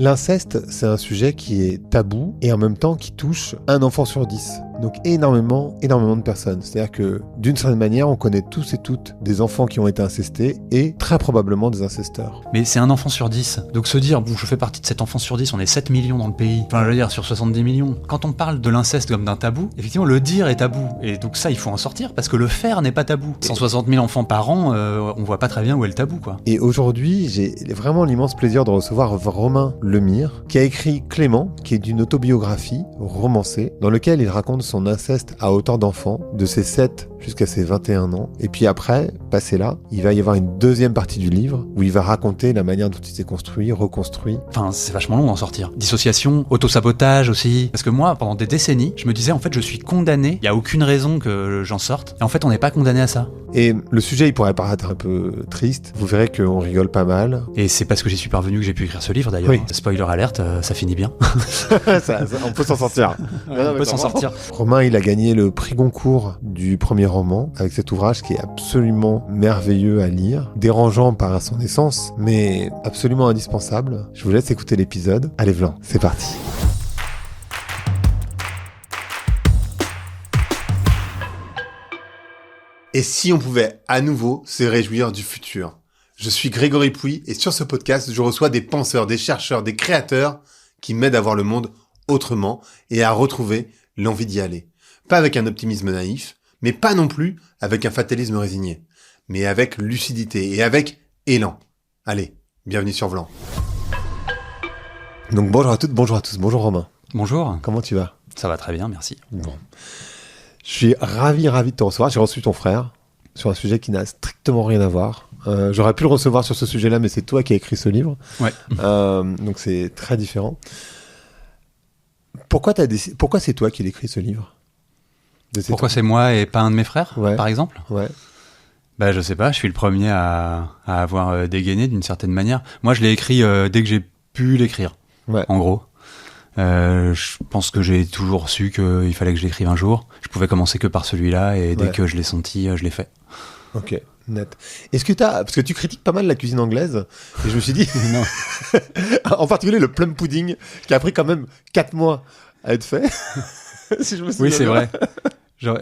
L'inceste, c'est un sujet qui est tabou et en même temps qui touche un enfant sur 10. Donc énormément de personnes. C'est-à-dire que d'une certaine manière, on connaît tous et toutes des enfants qui ont été incestés et très probablement des incesteurs. Mais c'est un enfant sur 10. Donc se dire, bon, je fais partie de cet enfant sur 10, on est 7 millions dans le pays. Enfin, je veux dire, sur 70 millions. Quand on parle de l'inceste comme d'un tabou, effectivement, le dire est tabou. Et donc ça, il faut en sortir parce que le faire n'est pas tabou. 160 000 enfants par an, on voit pas très bien où est le tabou, quoi. Et aujourd'hui, j'ai vraiment l'immense plaisir de recevoir Romain Lemire, qui a écrit Clément, qui est d'une autobiographie romancée, dans lequel il raconte son inceste à hauteur d'enfant, de ses 7 jusqu'à ses 21 ans. Et puis après, passé là, il va y avoir une deuxième partie du livre où il va raconter la manière dont il s'est construit, reconstruit. Enfin, c'est vachement long d'en sortir. Dissociation, autosabotage aussi. Parce que moi, pendant des décennies, je me disais, en fait, je suis condamné, il n'y a aucune raison que j'en sorte. Et en fait, on n'est pas condamné à ça. Et le sujet, il pourrait paraître un peu triste. Vous verrez qu'on rigole pas mal. Et c'est parce que j'y suis parvenu que j'ai pu écrire ce livre, d'ailleurs. Oui. Spoiler alerte, ça finit bien. On peut s'en sortir. On peut s'en sortir. Romain, il a gagné le prix Goncourt du premier roman avec cet ouvrage qui est absolument merveilleux à lire, dérangeant par son essence, mais absolument indispensable. Je vous laisse écouter l'épisode. Allez, Vlan, c'est parti. Et si on pouvait à nouveau se réjouir du futur? Je suis Grégory Pouy et sur ce podcast, je reçois des penseurs, des chercheurs, des créateurs qui m'aident à voir le monde autrement et à retrouver l'envie d'y aller. Pas avec un optimisme naïf, mais pas non plus avec un fatalisme résigné, mais avec lucidité et avec élan. Allez, bienvenue sur Vlan. Donc bonjour à toutes, bonjour à tous, bonjour Romain. Bonjour. Comment tu vas? Ça va très bien, merci. Bon. Je suis ravi de te recevoir. J'ai reçu ton frère sur un sujet qui n'a strictement rien à voir. J'aurais pu le recevoir sur ce sujet-là, mais c'est toi qui as écrit ce livre. Ouais. Donc c'est très différent. Pourquoi c'est toi qui l'écris ce livre? Pourquoi c'est moi et pas un de mes frères, Ouais. par exemple? Ouais. Bah je sais pas, je suis le premier à avoir dégainé d'une certaine manière. Moi je l'ai écrit dès que j'ai pu l'écrire, Ouais. en gros. Je pense que j'ai toujours su qu'il fallait que je l'écrive un jour. Je pouvais commencer que par celui-là et dès que je l'ai senti, je l'ai fait. Ok, net. Est-ce que parce que tu critiques pas mal la cuisine anglaise, et je me suis dit, Non. en particulier le plum pudding, qui a pris quand même 4 mois à être fait. Si je me souviens Oui, c'est bien. vrai.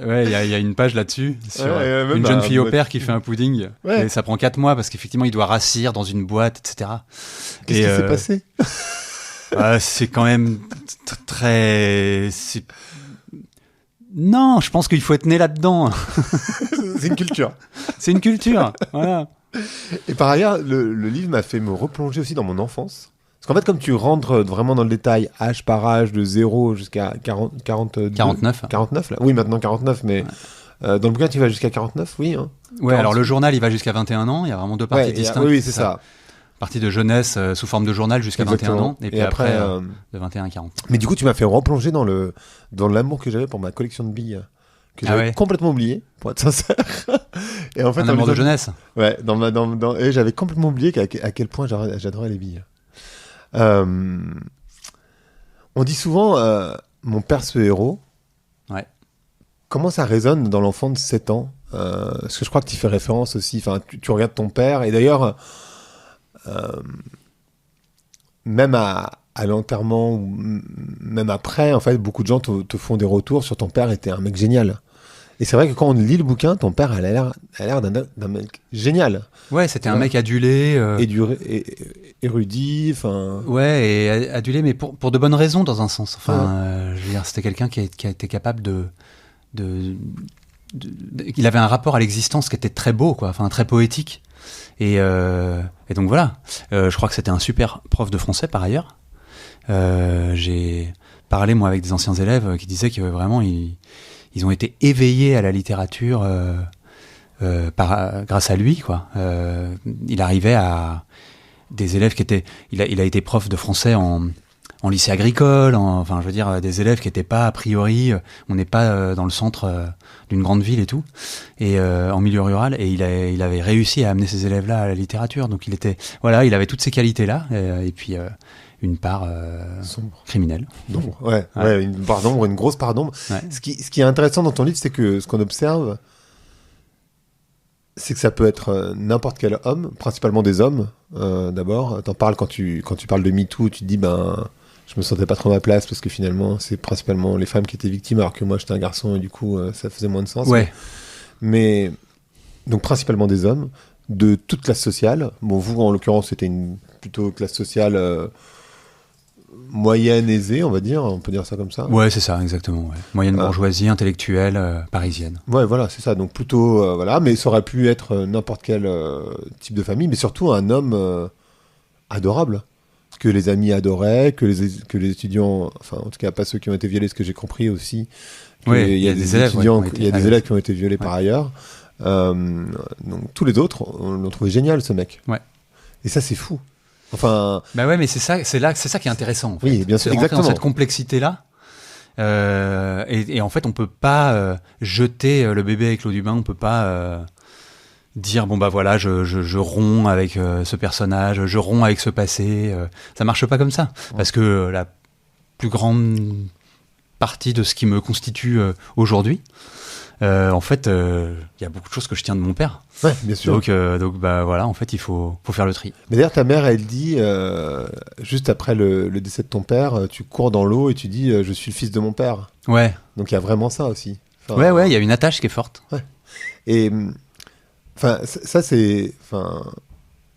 Ouais, il y a une page là-dessus sur même une jeune fille au père qui fait un pudding. Ouais. Et ça prend 4 mois parce qu'effectivement, il doit rassir dans une boîte, etc. Qu'est-ce qui s'est passé? C'est quand même très... Non, je pense qu'il faut être né là-dedans. C'est une culture. C'est une culture, voilà. Et par ailleurs, le livre m'a fait me replonger aussi dans mon enfance. Parce qu'en fait, comme tu rentres vraiment dans le détail, âge par âge, de 0 jusqu'à 49. 49, là. Oui, maintenant 49, mais dans le bouquin, tu vas jusqu'à 49, oui. Hein. Ouais, 40. alors le journal, il va jusqu'à 21 ans. Il y a vraiment deux parties distinctes. Oui, c'est ça. Partie de jeunesse sous forme de journal jusqu'à 21 ans. Et puis après, de 21 à 40. Mais du coup, tu m'as fait replonger dans l'amour que j'avais pour ma collection de billes. Que j'avais complètement oublié, pour être sincère. Et en fait, un amour de jeunesse. Ouais, et j'avais complètement oublié à quel point j'adorais les billes. On dit souvent mon père ce héros. Ouais. Comment ça résonne dans l'enfant de 7 ans? Parce que je crois que tu fais référence aussi. Enfin, tu regardes ton père et d'ailleurs, même à l'enterrement ou même après, en fait, beaucoup de gens te font des retours sur ton père était un mec génial. Et c'est vrai que quand on lit le bouquin, ton père a l'air d'un mec génial. Ouais, c'était un mec adulé. Érudit, enfin... Ouais, et adulé, mais pour de bonnes raisons, dans un sens. Enfin, je veux dire, c'était quelqu'un qui a été capable il avait un rapport à l'existence qui était très beau, quoi. Enfin, très poétique. Et donc voilà. Je crois que c'était un super prof de français, par ailleurs. J'ai parlé, moi, avec des anciens élèves qui disaient que vraiment, ils ont été éveillés à la littérature grâce à lui, quoi. Il arrivait à des élèves qui étaient... Il a été prof de français en lycée agricole, enfin, je veux dire, des élèves qui n'étaient pas, a priori, on n'est pas dans le centre d'une grande ville et tout, et en milieu rural, et il avait réussi à amener ces élèves-là à la littérature, donc il avait toutes ces qualités-là, et puis une part sombre, criminelle. D'ombre, ouais, une part d'ombre, une grosse part d'ombre. Ouais. Ce qui est intéressant dans ton livre, c'est que ce qu'on observe, c'est que ça peut être n'importe quel homme, principalement des hommes, d'abord. T'en parles quand tu parles de MeToo, tu te dis, je me sentais pas trop à ma place parce que finalement, c'est principalement les femmes qui étaient victimes, alors que moi, j'étais un garçon et du coup, ça faisait moins de sens. Ouais. Mais donc, principalement des hommes, de toute classe sociale. Bon, vous, en l'occurrence, c'était une plutôt classe sociale moyenne, aisée, on va dire. On peut dire ça comme ça. Ouais, c'est ça, exactement. Ouais. Moyenne bourgeoisie, intellectuelle, parisienne. Ouais, voilà, c'est ça. Donc plutôt, voilà. Mais ça aurait pu être n'importe quel type de famille, mais surtout un homme adorable. Que les amis adoraient, que les étudiants, enfin, en tout cas, pas ceux qui ont été violés, ce que j'ai compris aussi. Oui, il y a des élèves, il y a des élèves qui ont été violés par ailleurs. Donc tous les autres, on l'ont trouvé génial, ce mec. Ouais. Et ça, c'est fou. Enfin. Bah ouais, mais c'est ça qui est intéressant. En fait. Oui, bien sûr, exactement. Dans cette complexité-là. Et en fait, on peut pas jeter le bébé avec l'eau du bain. On peut pas dire bon bah voilà, je romps avec ce personnage, je romps avec ce passé. Ça marche pas comme ça, parce que la plus grande partie de ce qui me constitue aujourd'hui. En fait, il y a beaucoup de choses que je tiens de mon père. Ouais, bien sûr. Donc bah voilà, en fait, il faut faire le tri. Mais d'ailleurs, ta mère, elle dit, juste après le décès de ton père, tu cours dans l'eau et tu dis, je suis le fils de mon père. Ouais. Donc il y a vraiment ça aussi. Enfin, ouais, il y a une attache qui est forte. Ouais. Et enfin, ça c'est,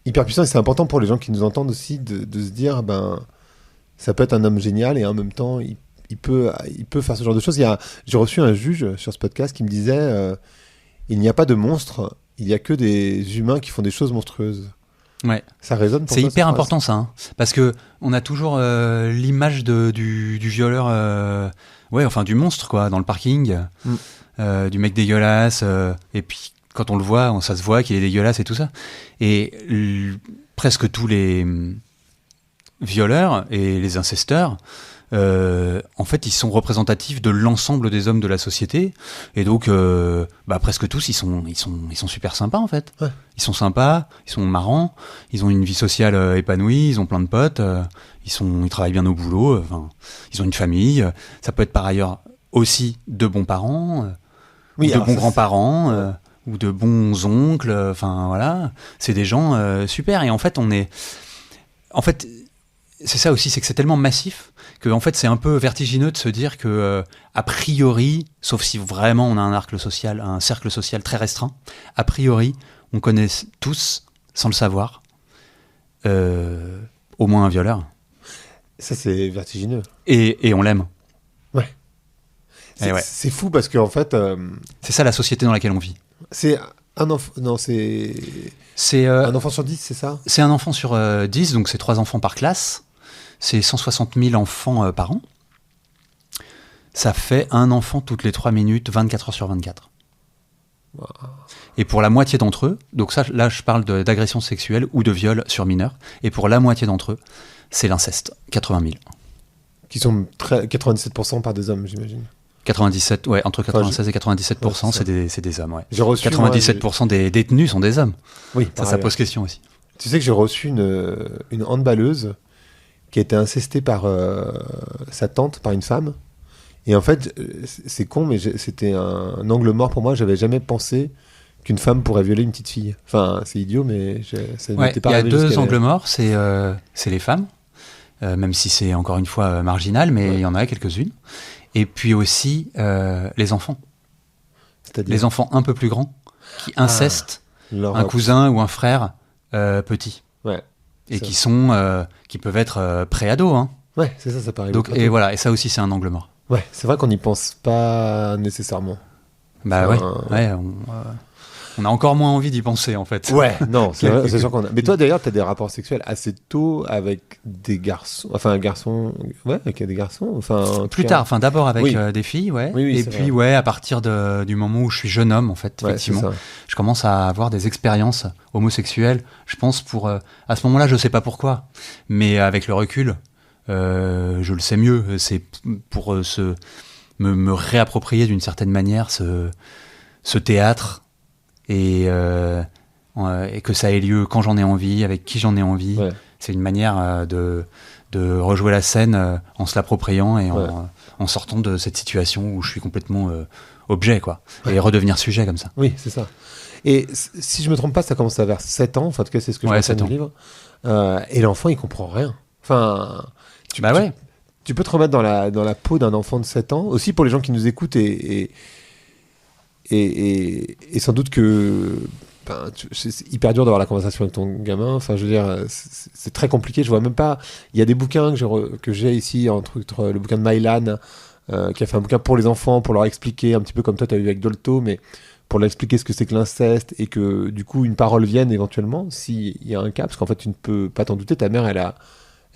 hyper puissant et c'est important pour les gens qui nous entendent aussi de se dire, ça peut être un homme génial et en même temps, il peut faire ce genre de choses. J'ai reçu un juge sur ce podcast qui me disait il n'y a pas de monstres, il n'y a que des humains qui font des choses monstrueuses. Ouais. Ça résonne pour C'est toi, hyper important ça, hein, parce que on a toujours l'image du violeur, enfin du monstre quoi, dans le parking, du mec dégueulasse, et puis quand on le voit, ça se voit qu'il est dégueulasse et tout ça. Et presque tous les violeurs et les incesteurs, en fait, ils sont représentatifs de l'ensemble des hommes de la société, et donc, presque tous, ils sont super sympas en fait. Ouais. Ils sont sympas, ils sont marrants, ils ont une vie sociale épanouie, ils ont plein de potes, ils travaillent bien au boulot, ils ont une famille. Ça peut être par ailleurs aussi de bons parents, ou de bons grands-parents, ou de bons oncles. Enfin voilà, c'est des gens super. Et en fait, c'est ça aussi, c'est que c'est tellement massif que en fait c'est un peu vertigineux de se dire que a priori, sauf si vraiment on a un cercle social très restreint, a priori on connaît tous, sans le savoir, au moins un violeur. Ça c'est vertigineux. Et on l'aime. Ouais. C'est fou parce qu'en fait, c'est ça la société dans laquelle on vit. C'est un enfant. Non, c'est un enfant sur 10, c'est ça ? C'est un enfant sur 10, donc c'est 3 enfants par classe. C'est 160 000 enfants par an. Ça fait un enfant toutes les 3 minutes, 24 heures sur 24. Wow. Et pour la moitié d'entre eux, donc ça, là je parle d'agression sexuelle ou de viol sur mineurs, et pour la moitié d'entre eux, c'est l'inceste, 80 000. Qui sont 97% par des hommes, j'imagine. 97, ouais, entre 96 et 97%, ouais, c'est des hommes, ouais. J'ai reçu, 97% des détenus sont des hommes. Oui, ça pose question aussi. Tu sais que j'ai reçu une handballeuse qui a été incestée par sa tante, par une femme. Et en fait, c'est con, mais c'était un angle mort pour moi. J'avais jamais pensé qu'une femme pourrait violer une petite fille. Enfin, c'est idiot, mais ça n'était pas arrivé. Il y a 2 angles morts, c'est les femmes, même si c'est encore une fois marginal, mais il y en a quelques-unes. Et puis aussi les enfants. C'est-à-dire les enfants un peu plus grands qui incestent un cousin ou un frère petit. Ouais. Et qui peuvent être pré-ados. Hein. Ouais, c'est ça paraît. Donc, et voilà, et ça aussi c'est un angle mort. Ouais, c'est vrai qu'on n'y pense pas nécessairement. Bah ouais, on a encore moins envie d'y penser en fait. Ouais, non, c'est sûr qu'on a. Mais toi d'ailleurs, t'as des rapports sexuels assez tôt avec des garçons, avec des garçons, plus tard, d'abord avec des filles, ouais. Oui, et puis à partir du moment où je suis jeune homme en fait, effectivement, je commence à avoir des expériences homosexuelles. Je pense à ce moment-là, je sais pas pourquoi, mais avec le recul, je le sais mieux. C'est pour me réapproprier d'une certaine manière ce théâtre. Et que ça ait lieu quand j'en ai envie, avec qui j'en ai envie. Ouais. C'est une manière de rejouer la scène en se l'appropriant et en sortant de cette situation où je suis complètement objet, quoi. Ouais. Et redevenir sujet comme ça. Oui, c'est ça. Et si je me trompe pas, ça commence à vers 7 ans. Enfin, en tout cas, c'est ce que je retiens du livre. Et l'enfant, il comprend rien. Enfin, tu peux te remettre dans la peau d'un enfant de 7 ans. Aussi pour les gens qui nous écoutent et sans doute que c'est hyper dur d'avoir la conversation avec ton gamin. Enfin, je veux dire, c'est très compliqué. Je vois même pas. Il y a des bouquins que j'ai ici, entre le bouquin de Mylan, qui a fait un bouquin pour les enfants, pour leur expliquer un petit peu comme toi, tu as eu avec Dolto, mais pour leur expliquer ce que c'est que l'inceste et que du coup une parole vienne éventuellement s'il y a un cas, parce qu'en fait tu ne peux pas t'en douter. Ta mère, elle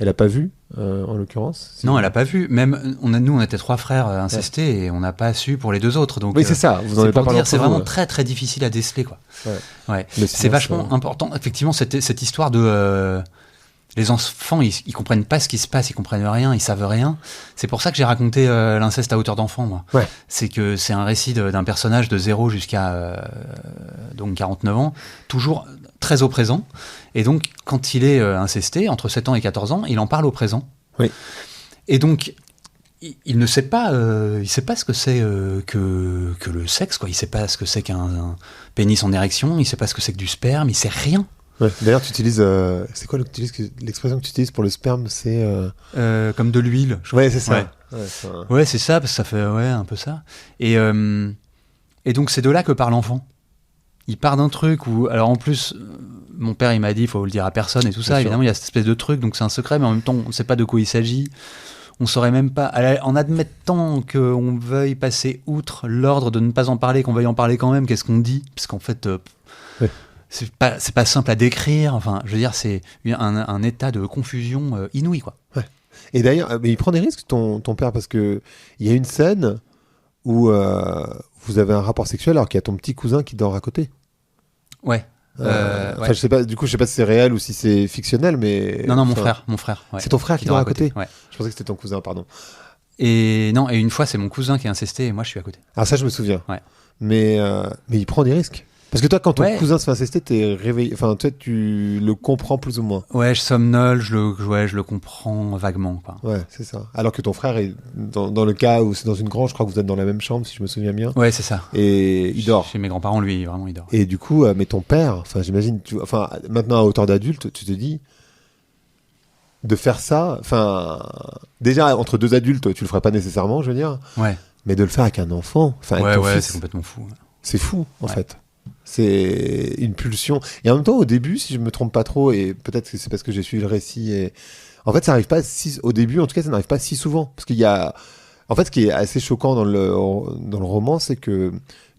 a pas vu, en l'occurrence. Non, elle a pas vu. Même nous, on était 3 frères incestés et on n'a pas su pour les 2 autres. Donc, oui, c'est ça. Vous en avez pas parlé. C'est vraiment très très difficile à déceler, quoi. Ouais. C'est vachement important. Effectivement, cette histoire de les enfants, ils comprennent pas ce qui se passe, ils comprennent rien, ils savent rien. C'est pour ça que j'ai raconté l'inceste à hauteur d'enfant, moi. Ouais. C'est que c'est un récit d'un personnage de 0 jusqu'à donc 49 ans, toujours très au présent. Et donc, quand il est incesté, entre 7 ans et 14 ans, il en parle au présent. Oui. Et donc, il ne sait pas, il sait pas ce que c'est que le sexe, quoi. Il sait pas ce que c'est qu'un pénis en érection, il sait pas ce que c'est que du sperme, il sait rien. Ouais. D'ailleurs, tu utilises, c'est quoi l'expression que tu utilises pour le sperme, c'est comme de l'huile. Ouais, c'est ça. Ouais, c'est ça, parce que ça fait un peu ça. Et donc, c'est de là que part l'enfant. Il part d'un truc où, alors en plus, mon père il m'a dit, il faut le dire à personne et tout ça. Évidemment, il y a cette espèce de truc, donc c'est un secret, mais en même temps, on ne sait pas de quoi il s'agit. On saurait même pas, en admettant qu'on veuille passer outre l'ordre de ne pas en parler, qu'on veuille en parler quand même, qu'est-ce qu'on dit? Parce qu'en fait, c'est pas simple à décrire. Enfin, je veux dire, c'est un état de confusion inouï, quoi. Ouais. Et d'ailleurs, mais il prend des risques, ton père, parce que il y a une scène où vous avez un rapport sexuel alors qu'il y a ton petit cousin qui dort à côté. Ouais. Enfin, je sais pas. Du coup, je sais pas si c'est réel ou si c'est fictionnel, mais non, mon frère. Ouais, c'est ton frère qui dort à côté. Ouais. Je pensais que c'était ton cousin, pardon. Et non, et une fois, c'est mon cousin qui est incesté et moi, je suis à côté. Alors ça, je me souviens. Ouais. Mais il prend des risques. Parce que toi, quand ton cousin se fait incester, t'es réveillé. Enfin, toi, tu le comprends plus ou moins. Ouais, je somnole, je le comprends vaguement, quoi. Ouais, c'est ça. Alors que ton frère est dans le cas où c'est dans une grange, je crois que vous êtes dans la même chambre, si je me souviens bien. Ouais, c'est ça. Et il dort. Chez mes grands-parents, lui, vraiment, il dort. Et du coup, mais ton père, enfin, j'imagine, maintenant à hauteur d'adulte, tu te dis de faire ça. Enfin, déjà entre 2 adultes, tu le ferais pas nécessairement, je veux dire. Ouais. Mais de le faire avec un enfant. Enfin, ouais, c'est complètement fou. C'est fou, en fait. C'est une pulsion. Et en même temps, au début, si je me trompe pas trop, et peut-être que c'est parce que j'ai suivi le récit, et en fait, ça n'arrive pas au début, en tout cas, ça n'arrive pas si souvent. Parce qu'il y a, en fait, ce qui est assez choquant dans le roman, c'est que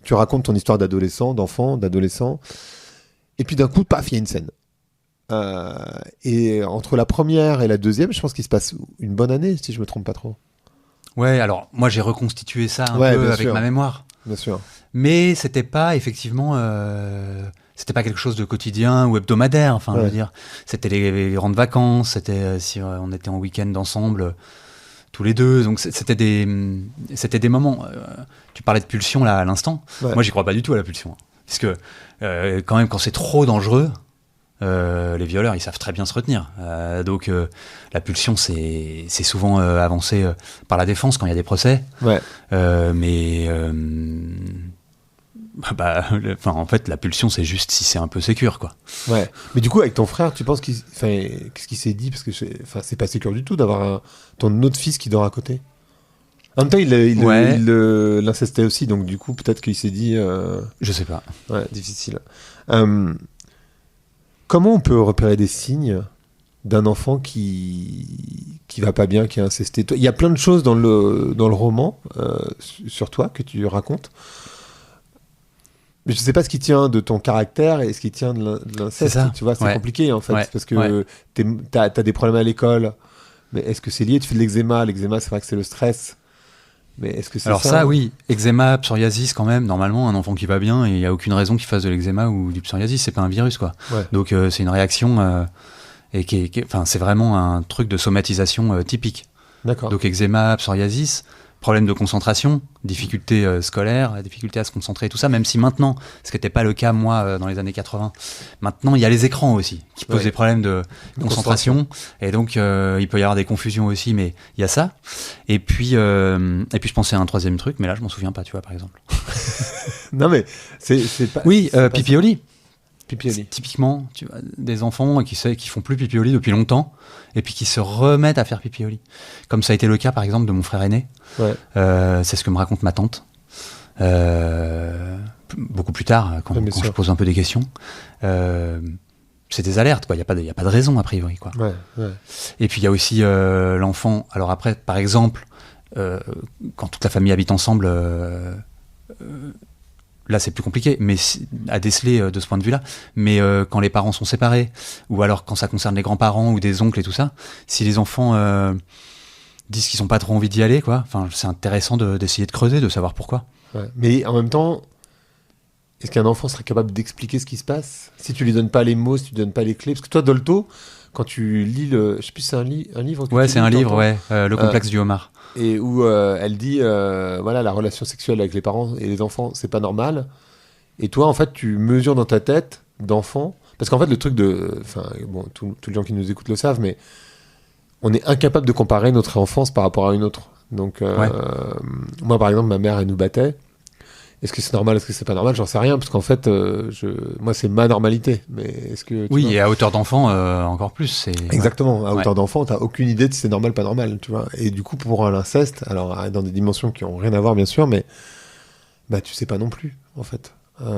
tu racontes ton histoire d'enfant, d'adolescent, et puis d'un coup, paf, il y a une scène. Et entre la première et la deuxième, je pense qu'il se passe une bonne année, si je me trompe pas trop. Ouais, alors moi j'ai reconstitué ça un peu avec ma mémoire. Bien sûr. Mais c'était pas effectivement, c'était pas quelque chose de quotidien ou hebdomadaire. Enfin, je veux dire, c'était les grandes vacances, c'était si on était en week-end ensemble tous les deux. Donc c'était des moments. Tu parlais de pulsion là à l'instant. Ouais. Moi, j'y crois pas du tout à la pulsion, parce que quand même quand c'est trop dangereux. Les violeurs, ils savent très bien se retenir. Donc, la pulsion, c'est souvent avancé par la défense quand il y a des procès. Ouais. Mais, en fait, la pulsion, c'est juste si c'est un peu sécure, quoi. Ouais. Mais du coup, avec ton frère, tu penses qu'est-ce qu'il s'est dit? Parce que c'est pas sécure du tout d'avoir ton autre fils qui dort à côté. En même temps, il l'incestait aussi, donc du coup, peut-être qu'il s'est dit. Je sais pas. Ouais, difficile. Comment on peut repérer des signes d'un enfant qui va pas bien, qui est incesté? Il y a plein de choses dans le roman sur toi que tu racontes, mais je sais pas ce qui tient de ton caractère et ce qui tient de l'inceste. Tu vois, c'est compliqué en fait, parce que t'as des problèmes à l'école, mais est-ce que c'est lié? Tu fais de l'eczéma. L'eczéma, c'est vrai que c'est le stress. Mais est-ce que c'est alors ça, oui, eczéma, psoriasis quand même, normalement un enfant qui va bien, il n'y a aucune raison qu'il fasse de l'eczéma ou du psoriasis, c'est pas un virus, quoi. Ouais. Donc c'est une réaction et c'est vraiment un truc de somatisation typique. D'accord. Donc eczéma, psoriasis, problèmes de concentration, difficultés scolaires, difficultés à se concentrer, tout ça, même si maintenant, ce qui n'était pas le cas, moi, dans les années 80, maintenant, il y a les écrans aussi, qui posent des problèmes de concentration, et donc, il peut y avoir des confusions aussi, mais il y a ça. Et puis je pensais à un troisième truc, mais là, je m'en souviens pas, tu vois, par exemple. Non, mais c'est pas... Oui, pipi au lit. Pipi au lit. Typiquement, tu vois, des enfants qui font plus pipi au lit depuis longtemps et puis qui se remettent à faire pipi au lit. Comme ça a été le cas, par exemple, de mon frère aîné. Ouais. C'est ce que me raconte ma tante. Beaucoup plus tard, quand je pose un peu des questions. C'est des alertes, quoi. Il n'y a pas de raison, a priori, quoi. Ouais. Et puis, il y a aussi l'enfant. Alors après, par exemple, quand toute la famille habite ensemble... là c'est plus compliqué mais à déceler de ce point de vue-là, mais quand les parents sont séparés, ou alors quand ça concerne les grands-parents ou des oncles et tout ça, si les enfants disent qu'ils n'ont pas trop envie d'y aller, quoi, enfin, c'est intéressant d'essayer de creuser, de savoir pourquoi. Ouais. Mais en même temps, est-ce qu'un enfant serait capable d'expliquer ce qui se passe si tu lui donnes pas les mots, si tu lui donnes pas les clés? Parce que toi, Dolto, quand tu lis je sais plus, c'est un livre que ouais, tu c'est lis, un livre, ouais, le complexe du homard. Et où elle dit voilà, la relation sexuelle avec les parents et les enfants, c'est pas normal. Et toi, en fait, tu mesures dans ta tête d'enfant, parce qu'en fait, le truc de, enfin, bon, tous les gens qui nous écoutent le savent, mais on est incapable de comparer notre enfance par rapport à une autre. Donc, moi, par exemple, ma mère, elle nous battait. Est-ce que c'est normal, est-ce que c'est pas normal? J'en sais rien, parce qu'en fait, moi, c'est ma normalité. Mais est-ce que oui, et à hauteur d'enfant, encore plus. C'est... Exactement, à hauteur d'enfant, t'as aucune idée de si c'est normal, pas normal, tu vois. Et du coup, pour l'inceste, alors dans des dimensions qui ont rien à voir, bien sûr, mais bah tu sais pas non plus, en fait.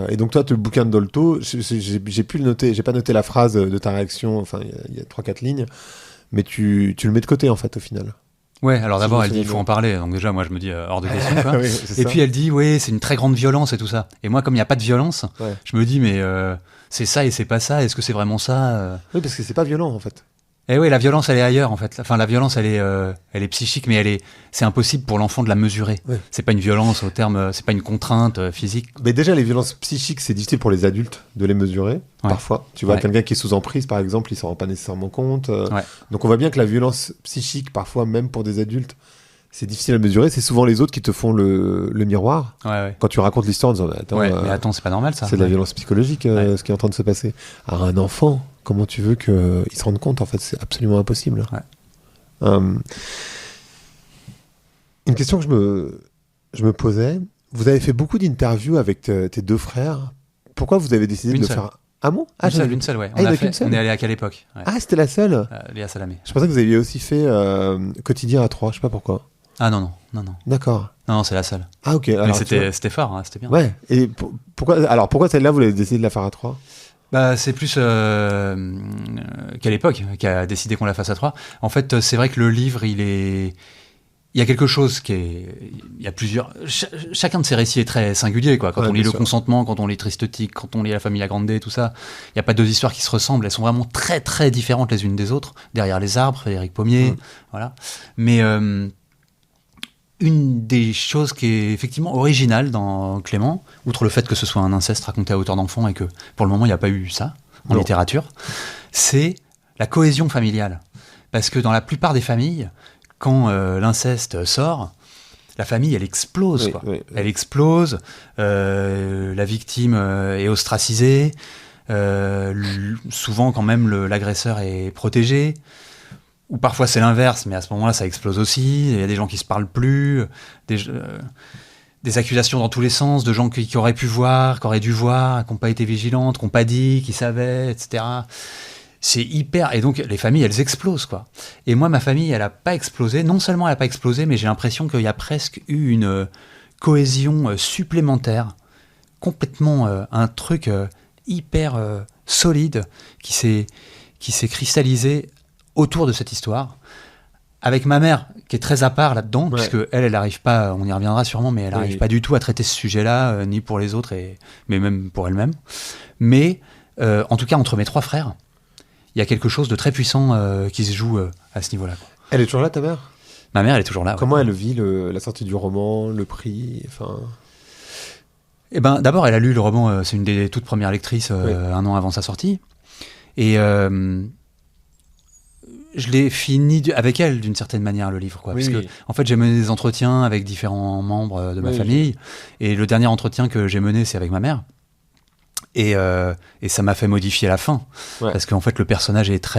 Et donc toi, le bouquin de Dolto, j'ai pu le noter, j'ai pas noté la phrase de ta réaction, enfin il y a 3-4 lignes, mais tu le mets de côté, en fait, au final. Ouais, alors d'abord elle dit il faut en parler, donc déjà moi je me dis hors de question, quoi. Oui, et puis elle dit oui, c'est une très grande violence et tout ça. Et moi, comme il n'y a pas de violence, je me dis mais c'est ça et c'est pas ça, est-ce que c'est vraiment ça Oui, parce que c'est pas violent, en fait. Et oui, la violence elle est ailleurs, en fait. Enfin, la violence elle est psychique, mais c'est impossible pour l'enfant de la mesurer. Ouais. C'est pas une violence au terme, c'est pas une contrainte physique. Mais déjà, les violences psychiques, c'est difficile pour les adultes de les mesurer, parfois. Tu vois, quelqu'un qui est sous emprise, par exemple, il s'en rend pas nécessairement compte. Donc on voit bien que la violence psychique, parfois même pour des adultes, c'est difficile à mesurer. C'est souvent les autres qui te font le miroir. Quand tu racontes l'histoire en disant mais attends, c'est pas normal ça. C'est de la violence psychologique, ce qui est en train de se passer. Alors un enfant, comment tu veux qu'il se rende compte? En fait, c'est absolument impossible. Une question que je me posais. Vous avez fait beaucoup d'interviews avec tes deux frères. Pourquoi vous avez décidé de le faire? Ah bon? Une seule, ouais. On est allé à quelle époque? Ah, c'était la seule? Léa Salamé. Je pensais que vous aviez aussi fait Quotidien à 3, je sais pas pourquoi. Ah non. D'accord. Non, c'est la seule. Ah ok. Alors, mais c'était fort, hein, c'était bien. Ouais. Et pourquoi celle-là, vous avez décidé de la faire à 3? Bah, c'est plus qu'à l'époque, qui a décidé qu'on la fasse à 3. En fait, c'est vrai que le livre, il y a quelque chose il y a plusieurs, chacun de ces récits est très singulier, quoi. Quand on lit Le Consentement, quand on lit Tristotique, quand on lit La Famille Agrandée, tout ça, il n'y a pas deux histoires qui se ressemblent, elles sont vraiment très très différentes les unes des autres. Derrière les arbres, Frédéric Pommier, voilà. Mais une des choses qui est effectivement originale dans Clément, outre le fait que ce soit un inceste raconté à hauteur d'enfant et que pour le moment il n'y a pas eu ça en littérature, c'est la cohésion familiale. Parce que dans la plupart des familles, quand l'inceste sort, la famille elle explose, quoi. Elle explose, la victime est ostracisée, souvent quand même l'agresseur est protégé. Ou parfois c'est l'inverse, mais à ce moment-là ça explose aussi, il y a des gens qui se parlent plus, des accusations dans tous les sens, de gens qui auraient pu voir, qui auraient dû voir, qui n'ont pas été vigilantes, qui n'ont pas dit, qui savaient, etc. C'est hyper... Et donc les familles elles explosent, quoi. Et moi ma famille elle n'a pas explosé, non seulement elle n'a pas explosé, mais j'ai l'impression qu'il y a presque eu une cohésion supplémentaire, complètement un truc hyper solide qui s'est cristallisé autour de cette histoire, avec ma mère qui est très à part là-dedans, puisque elle n'arrive pas, on y reviendra sûrement, mais elle n'arrive pas du tout à traiter ce sujet-là, ni pour les autres, mais même pour elle-même. Mais en tout cas, entre mes trois frères, il y a quelque chose de très puissant qui se joue à ce niveau-là, quoi. Elle est toujours là, ta mère? Ma mère, elle est toujours là. Comment elle vit la sortie du roman, le prix, enfin... Eh ben, d'abord, elle a lu le roman, c'est une des toutes premières lectrices un an avant sa sortie. Et je l'ai fini avec elle d'une certaine manière le livre, quoi. Oui, Parce que en fait j'ai mené des entretiens avec différents membres de ma famille, et le dernier entretien que j'ai mené c'est avec ma mère. Et ça m'a fait modifier la fin, parce qu'en fait le personnage est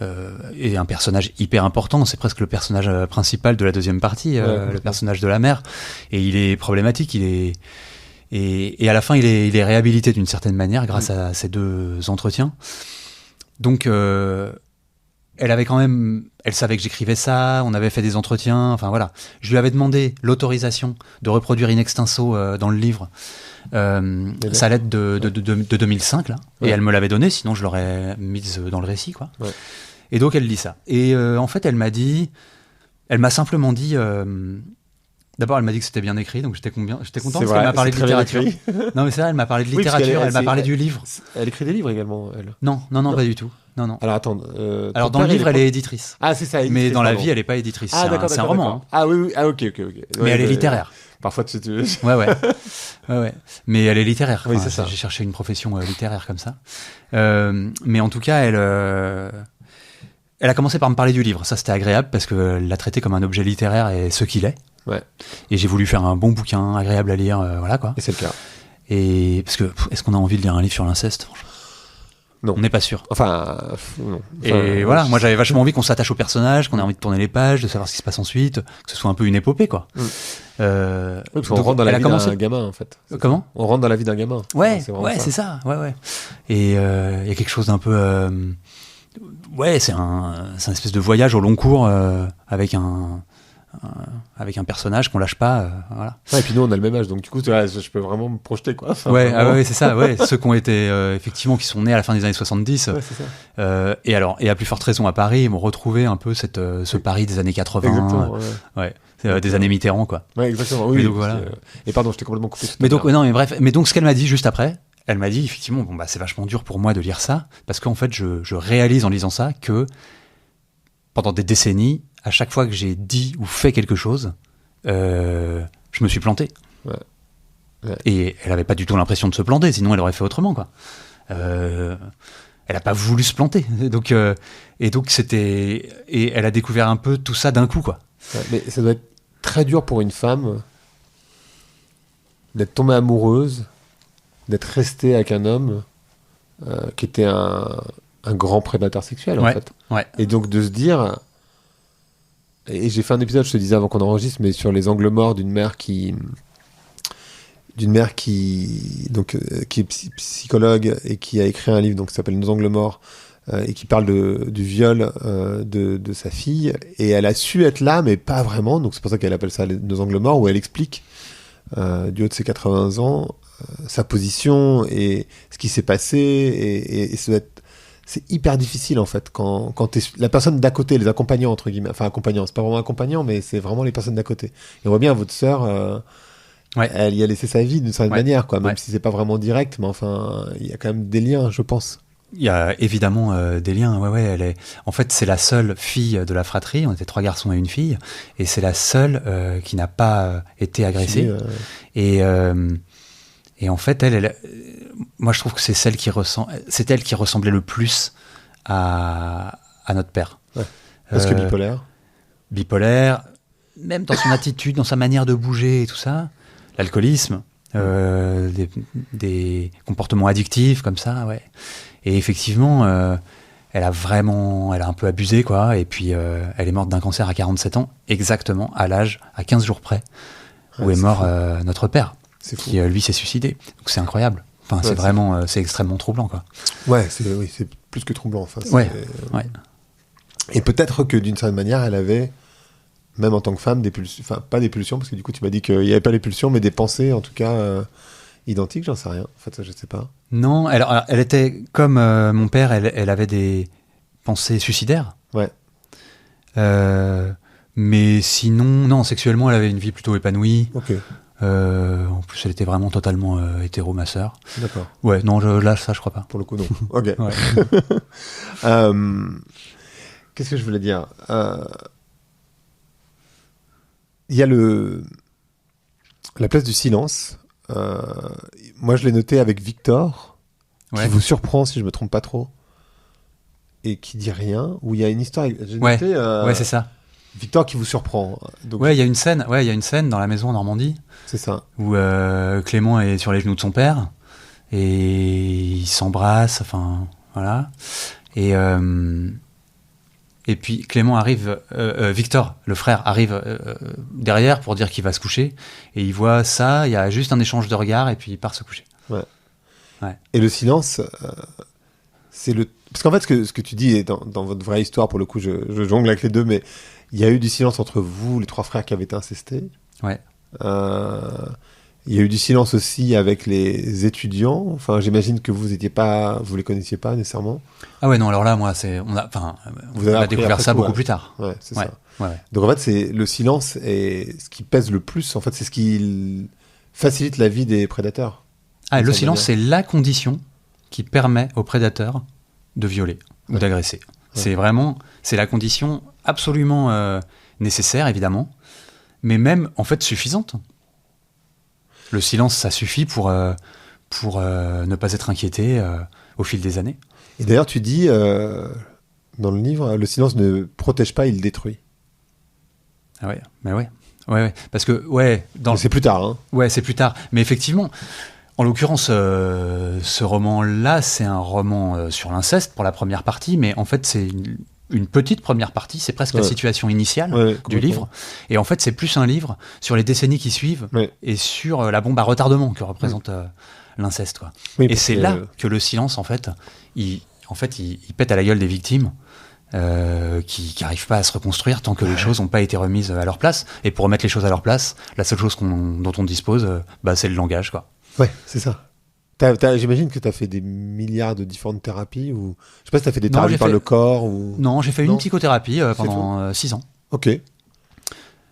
est un personnage hyper important, c'est presque le personnage principal de la deuxième partie, le personnage de la mère, et il est problématique, et à la fin il est réhabilité d'une certaine manière grâce à ces 2 entretiens. Donc elle savait que j'écrivais ça, on avait fait des entretiens, enfin voilà. Je lui avais demandé l'autorisation de reproduire in extenso dans le livre sa lettre de 2005 là, et elle me l'avait donnée, sinon je l'aurais mise dans le récit, quoi. Et donc elle lit ça, et en fait elle m'a simplement dit, d'abord elle m'a dit que c'était bien écrit, donc j'étais content parce qu'elle m'a parlé de littérature. Non mais c'est vrai, elle m'a parlé de littérature, elle m'a parlé du livre. Elle écrit des livres également, elle. Non, pas du tout. Non. Alors attends. Alors dans le livre, elle est éditrice. Ah c'est ça. Mais dans la vie, elle est pas éditrice. Ah d'accord. C'est un roman. Hein. Ah oui. Ah ok. Mais elle est littéraire. Parfois tu. Ouais. Mais elle est littéraire. Oui, c'est ça. J'ai cherché une profession littéraire comme ça. Mais en tout cas, elle a commencé par me parler du livre. Ça, c'était agréable parce qu'elle l'a traité comme un objet littéraire et ce qu'il est. Ouais. Et j'ai voulu faire un bon bouquin, agréable à lire, voilà quoi. Et c'est le cas. Et parce que est-ce qu'on a envie de lire un livre sur l'inceste, franchement? Non. On n'est pas sûr. Non. Et voilà, moi j'avais vachement envie qu'on s'attache au personnage, qu'on ait envie de tourner les pages, de savoir ce qui se passe ensuite, que ce soit un peu une épopée, quoi. Parce qu'on rentre dans la vie d'un gamin, en fait. Comment ? On rentre dans la vie d'un gamin. Ouais, c'est ça. Ouais. Et il y a quelque chose d'un peu... c'est un espèce de voyage au long cours avec un personnage qu'on lâche pas, voilà. Ouais, et puis nous on a le même âge, donc du coup je peux vraiment me projeter, quoi. Enfin, c'est ça, ceux qui ont été effectivement, qui sont nés à la fin des années 70, c'est ça. et à plus forte raison à Paris, ils m'ont retrouvé un peu ce Paris des années 80. Exactement, des années Mitterrand, quoi. Ouais, exactement. Oui. Donc, voilà. Et pardon, je t'ai complètement coupé. Mais donc ce qu'elle m'a dit juste après, elle m'a dit effectivement, c'est vachement dur pour moi de lire ça, parce qu'en fait je réalise en lisant ça que pendant des décennies, à chaque fois que j'ai dit ou fait quelque chose, je me suis planté. Ouais. Et elle avait pas du tout l'impression de se planter, sinon elle aurait fait autrement, quoi. Elle a pas voulu se planter. Donc c'était, et elle a découvert un peu tout ça d'un coup, quoi. Ouais, mais ça doit être très dur pour une femme d'être tombée amoureuse, d'être restée avec un homme qui était un grand prédateur sexuel, en fait. Ouais. Et donc de se dire... Et j'ai fait un épisode, je te disais avant qu'on enregistre, mais sur les angles morts d'une mère qui est psychologue et qui a écrit un livre donc qui s'appelle Nos angles morts et qui parle du viol de sa fille, et elle a su être là mais pas vraiment, donc c'est pour ça qu'elle appelle ça Nos angles morts, où elle explique du haut de ses 80 ans sa position et ce qui s'est passé, et ça doit être... C'est hyper difficile, en fait, quand t'es la personne d'à côté, les accompagnants, entre guillemets. Enfin, accompagnants, c'est pas vraiment accompagnant, mais c'est vraiment les personnes d'à côté. Et on voit bien votre sœur, elle y a laissé sa vie d'une certaine manière, quoi. Même si c'est pas vraiment direct, mais enfin, il y a quand même des liens, je pense. Il y a évidemment des liens, en fait, c'est la seule fille de la fratrie, on était 3 garçons et une fille, et c'est la seule qui n'a pas été agressée. Et en fait, moi je trouve que c'est elle qui ressemblait le plus à notre père. Ouais. Parce que bipolaire, même dans son attitude, dans sa manière de bouger et tout ça, l'alcoolisme, des comportements addictifs comme ça, ouais. Et effectivement, elle a un peu abusé, quoi, et puis elle est morte d'un cancer à 47 ans, exactement à 15 jours près, où est mort notre père. Qui lui s'est suicidé, donc c'est incroyable. Enfin, c'est vraiment, c'est extrêmement troublant, quoi. Ouais, c'est plus que troublant. Enfin, ouais. Et peut-être que d'une certaine manière, elle avait, même en tant que femme, des pulsions, enfin pas des pulsions, parce que du coup tu m'as dit qu'il n'y avait pas les pulsions, mais des pensées, en tout cas identiques, j'en sais rien. En fait, ça, je sais pas. Non, elle était comme mon père, elle avait des pensées suicidaires. Ouais. Mais sinon, non, sexuellement, elle avait une vie plutôt épanouie. Ok. En plus, elle était vraiment totalement hétéro, ma sœur. D'accord. Ouais, non, là, ça, je crois pas. Pour le coup, non. Ok. Qu'est-ce que je voulais dire ? Il y a la place du silence. Moi, je l'ai noté avec Victor, qui vous surprend, si je me trompe pas trop. et qui dit rien, où il y a une histoire. J'ai Ouais. noté, Ouais, c'est ça. Victor qui vous surprend. Donc, Ouais, il y a une scène. Ouais, il y a une scène dans la maison en Normandie c'est ça. où Clément est sur les genoux de son père et ils s'embrassent. Enfin, voilà. Et puis Clément arrive, Victor, le frère, arrive derrière pour dire qu'il va se coucher. Et il voit ça, il y a juste un échange de regards et puis il part se coucher. Et le silence, c'est le. Parce qu'en fait, ce que tu dis est dans votre vraie histoire, pour le coup, je jongle avec les deux, mais il y a eu du silence entre vous, les 3 frères qui avaient été incestés. Ouais. Il y a eu du silence aussi avec les étudiants. Enfin, j'imagine que vous les connaissiez pas nécessairement. Ah ouais, non, alors là, moi, on Vous avez a appris découvert après ça coup, beaucoup ouais. plus tard. Ouais, c'est Ouais, ça. ouais. Donc en fait, c'est le silence est ce qui pèse le plus. En fait, c'est ce qui facilite la vie des prédateurs. Ah, le D'une silence, certaine c'est la condition qui permet aux prédateurs de violer ou d'agresser. C'est la condition absolument nécessaire, évidemment, mais même, en fait, suffisante. Le silence, ça suffit pour ne pas être inquiété au fil des années. Et d'ailleurs, tu dis dans le livre, le silence ne protège pas, il détruit. Ah ouais, mais ouais. Ouais. Parce que, ouais... Mais c'est plus tard, hein. Ouais, c'est plus tard. Mais effectivement, en l'occurrence, ce roman-là, c'est un roman sur l'inceste pour la première partie, mais en fait, c'est une petite première partie, c'est presque la situation initiale du livre. Et en fait, c'est plus un livre sur les décennies qui suivent et sur la bombe à retardement que représente l'inceste, quoi. Oui, et c'est là que le silence, en fait, il pète à la gueule des victimes qui n'arrivent pas à se reconstruire tant que les choses n'ont pas été remises à leur place. Et pour remettre les choses à leur place, la seule chose dont on dispose, c'est le langage, quoi. Ouais, c'est ça. J'imagine que tu as fait des milliards de différentes thérapies, ou je sais pas si tu as fait des thérapies par le corps ou... Non, j'ai fait une psychothérapie pendant 6 ans. Ok.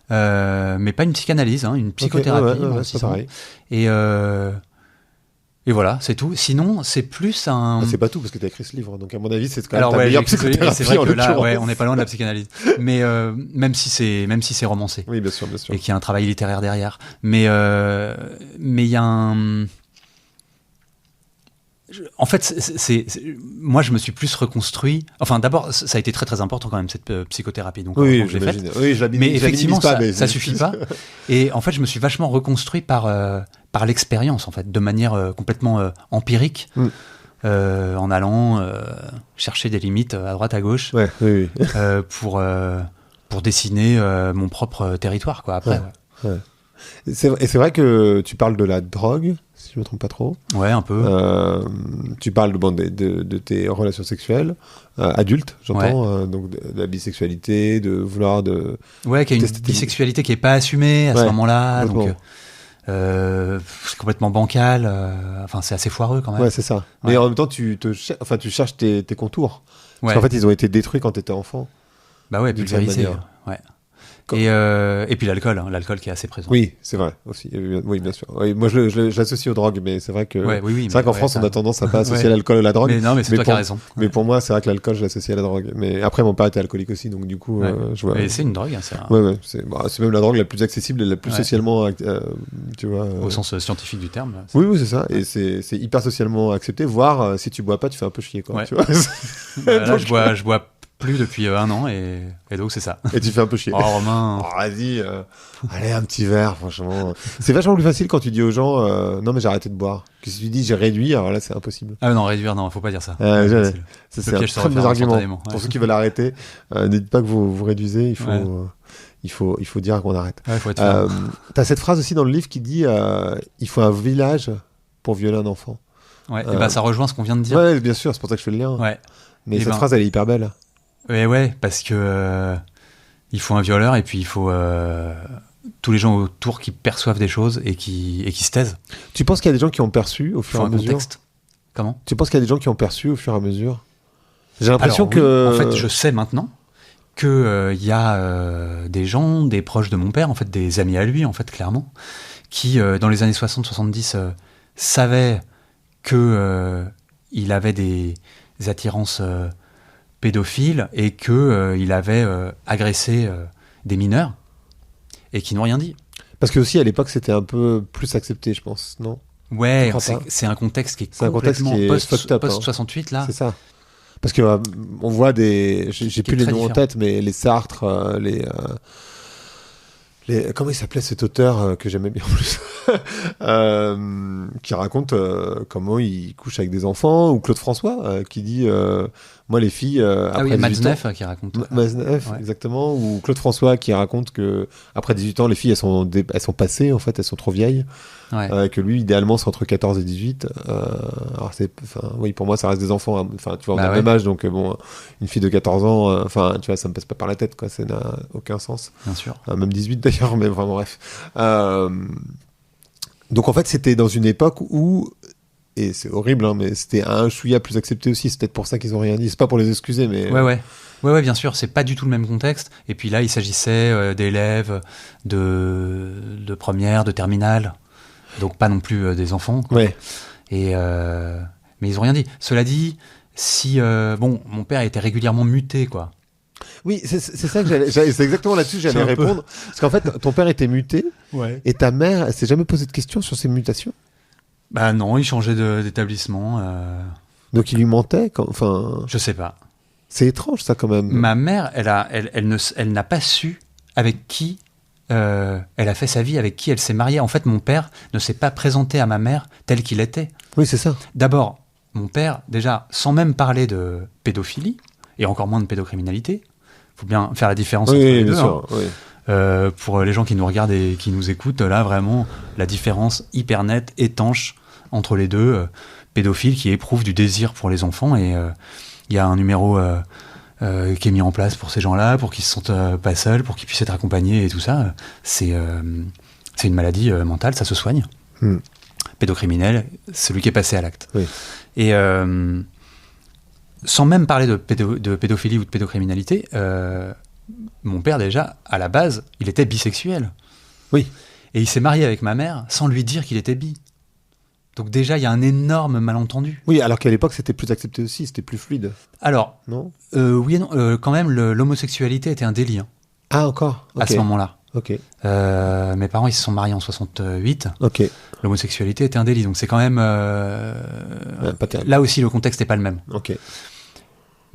Mais pas une psychanalyse, hein, une psychothérapie. C'est pareil. Et voilà, c'est tout. Sinon, c'est plus un... c'est pas tout, parce que tu as écrit ce livre, donc à mon avis, c'est quand même Alors, ta meilleure psychothérapie. C'est vrai en que là, l'occurrence. on n'est pas loin de la psychanalyse. Mais même si c'est romancé. Oui, bien sûr. Et qu'il y a un travail littéraire derrière. Mais il y a un... En fait, moi, je me suis plus reconstruit. Enfin, d'abord, ça a été très très important quand même, cette psychothérapie. Donc, oui, je l'ai faite. Oui, mais effectivement, ça suffit pas. Et en fait, je me suis vachement reconstruit par l'expérience, en fait, de manière complètement empirique, en allant chercher des limites à droite à gauche, pour dessiner mon propre territoire, quoi. Après. Ouais. Et c'est vrai que tu parles de la drogue, si je me trompe pas trop. Ouais, un peu. Tu parles de tes relations sexuelles adultes, j'entends, donc de la bisexualité, de vouloir de... Ouais, qu'il y a une bisexualité qui est pas assumée à ce moment-là, donc c'est complètement bancal. Enfin, c'est assez foireux quand même. Ouais, c'est ça. Mais en même temps, tu cherches tes contours. Parce qu'en fait, ils ont été détruits quand tu étais enfant. Bah ouais, pulvérisés. Ouais. Et puis l'alcool qui est assez présent. Oui, c'est vrai aussi. Oui, bien sûr. Oui, moi, je l'associe aux drogues, mais c'est vrai que c'est vrai qu'en France, on a tendance à pas associer l'alcool à la drogue. Mais c'est toi qui as raison. Mais pour moi, c'est vrai que l'alcool, je l'associe à la drogue. Mais après, mon père était alcoolique aussi, donc du coup, je vois. Et c'est une drogue. C'est même la drogue la plus accessible et la plus socialement, tu vois. Au sens scientifique du terme. Oui, c'est ça. Et c'est hyper socialement accepté. Voire, si tu bois pas, tu fais un peu chier, quoi. Tu vois. Là, je bois plus depuis 1 an et donc c'est ça. Et tu fais un peu chier. Oh Romain. Oh, vas-y, allez un petit verre, franchement. C'est vachement plus facile quand tu dis aux gens non mais j'ai arrêté de boire. Que si tu dis j'ai réduit, alors là c'est impossible. Ah non, réduire, non, faut pas dire ça. C'est un très bon argument. Pour ceux qui veulent arrêter, n'hésitez pas que vous réduisez, il faut dire qu'on arrête. Faut être t'as cette phrase aussi dans le livre qui dit il faut un village pour violer un enfant. Ouais, et ça rejoint ce qu'on vient de dire. Ouais, bien sûr, c'est pour ça que je fais le lien. Ouais. Mais cette phrase, elle est hyper belle. Ouais, parce que il faut un violeur et puis il faut tous les gens autour qui perçoivent des choses et qui se taisent. Tu penses qu'il y a des gens qui ont perçu au fur et à mesure ? Contexte. Comment ? Tu penses qu'il y a des gens qui ont perçu au fur et à mesure ? J'ai l'impression que... En fait, je sais maintenant que y a des gens, des proches de mon père, en fait, des amis à lui, en fait, clairement, qui, dans les années 60-70, savaient que il avait des attirances pédophiles et que il avait agressé des mineurs et qui n'ont rien dit. Parce que aussi à l'époque c'était un peu plus accepté, je pense, non ? Ouais, c'est un contexte qui est complètement post-68 là. C'est ça. Parce que on voit j'ai plus les noms en tête, mais les Sartre, comment il s'appelait cet auteur que j'aimais bien en plus qui raconte comment il couche avec des enfants, ou Claude François qui dit moi les filles après 18 ans, qui raconte Maznev, exactement, ou Claude François qui raconte que après 18 ans les filles elles sont passées, en fait elles sont trop vieilles, que lui idéalement c'est entre 14 et 18. Alors oui, pour moi ça reste des enfants, hein. Enfin tu vois, on a le même âge, donc bon, une fille de 14 ans, enfin tu vois, ça me passe pas par la tête, quoi, ça n'a aucun sens. Bien sûr. Même 18 d'ailleurs, mais vraiment bref. Donc en fait c'était dans une époque où, et c'est horrible, hein, mais c'était un chouïa plus accepté aussi. C'est peut-être pour ça qu'ils ont rien dit. C'est pas pour les excuser, mais ouais, bien sûr. C'est pas du tout le même contexte. Et puis là, il s'agissait d'élèves de première, de terminale, donc pas non plus des enfants, quoi. Ouais. Et mais ils ont rien dit. Cela dit, si mon père était régulièrement muté, quoi. Oui, c'est ça que c'est exactement là-dessus que j'allais répondre. Parce qu'en fait, ton père était muté, et ta mère, elle s'est jamais posé de questions sur ses mutations. Bah non, il changeait d'établissement. Donc il lui mentait, enfin. Je sais pas. C'est étrange ça quand même. Ma mère, elle n'a pas su avec qui elle a fait sa vie, avec qui elle s'est mariée. En fait, mon père ne s'est pas présenté à ma mère tel qu'il était. Oui, c'est ça. D'abord, mon père, déjà, sans même parler de pédophilie, et encore moins de pédocriminalité, il faut bien faire la différence entre les deux. Sûr, oui. Pour les gens qui nous regardent et qui nous écoutent, là, vraiment, la différence hyper nette, étanche entre les deux. Pédophiles qui éprouvent du désir pour les enfants, et il y a un numéro qui est mis en place pour ces gens-là, pour qu'ils se sentent pas seuls, pour qu'ils puissent être accompagnés et tout ça. C'est une maladie mentale, ça se soigne. Pédocriminel, celui qui est passé à l'acte. Oui. Et sans même parler de pédophilie ou de pédocriminalité, mon père déjà, à la base, il était bisexuel. Oui. Et il s'est marié avec ma mère sans lui dire qu'il était bi. Donc déjà, il y a un énorme malentendu. Oui, alors qu'à l'époque, c'était plus accepté aussi, c'était plus fluide. Alors, non oui et non, quand même, l'homosexualité était un délit. Ah, encore à ce moment-là. Ok. Mes parents, ils se sont mariés en 68. Ok. L'homosexualité était un délit, donc c'est quand même... pas terrible. Là aussi, le contexte n'est pas le même. Ok.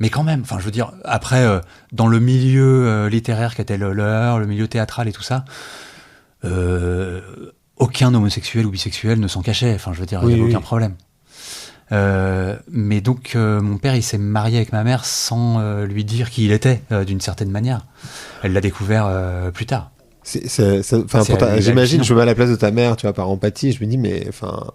Mais quand même, enfin, je veux dire, après, dans le milieu littéraire qui était le leur, le milieu théâtral et tout ça, aucun homosexuel ou bisexuel ne s'en cachait. Enfin, je veux dire, il n'y avait aucun problème. Mais donc, mon père, il s'est marié avec ma mère sans lui dire qui il était, d'une certaine manière. Elle l'a découvert plus tard. J'imagine, je me mets à la place de ta mère, tu vois, par empathie, je me dis, mais enfin...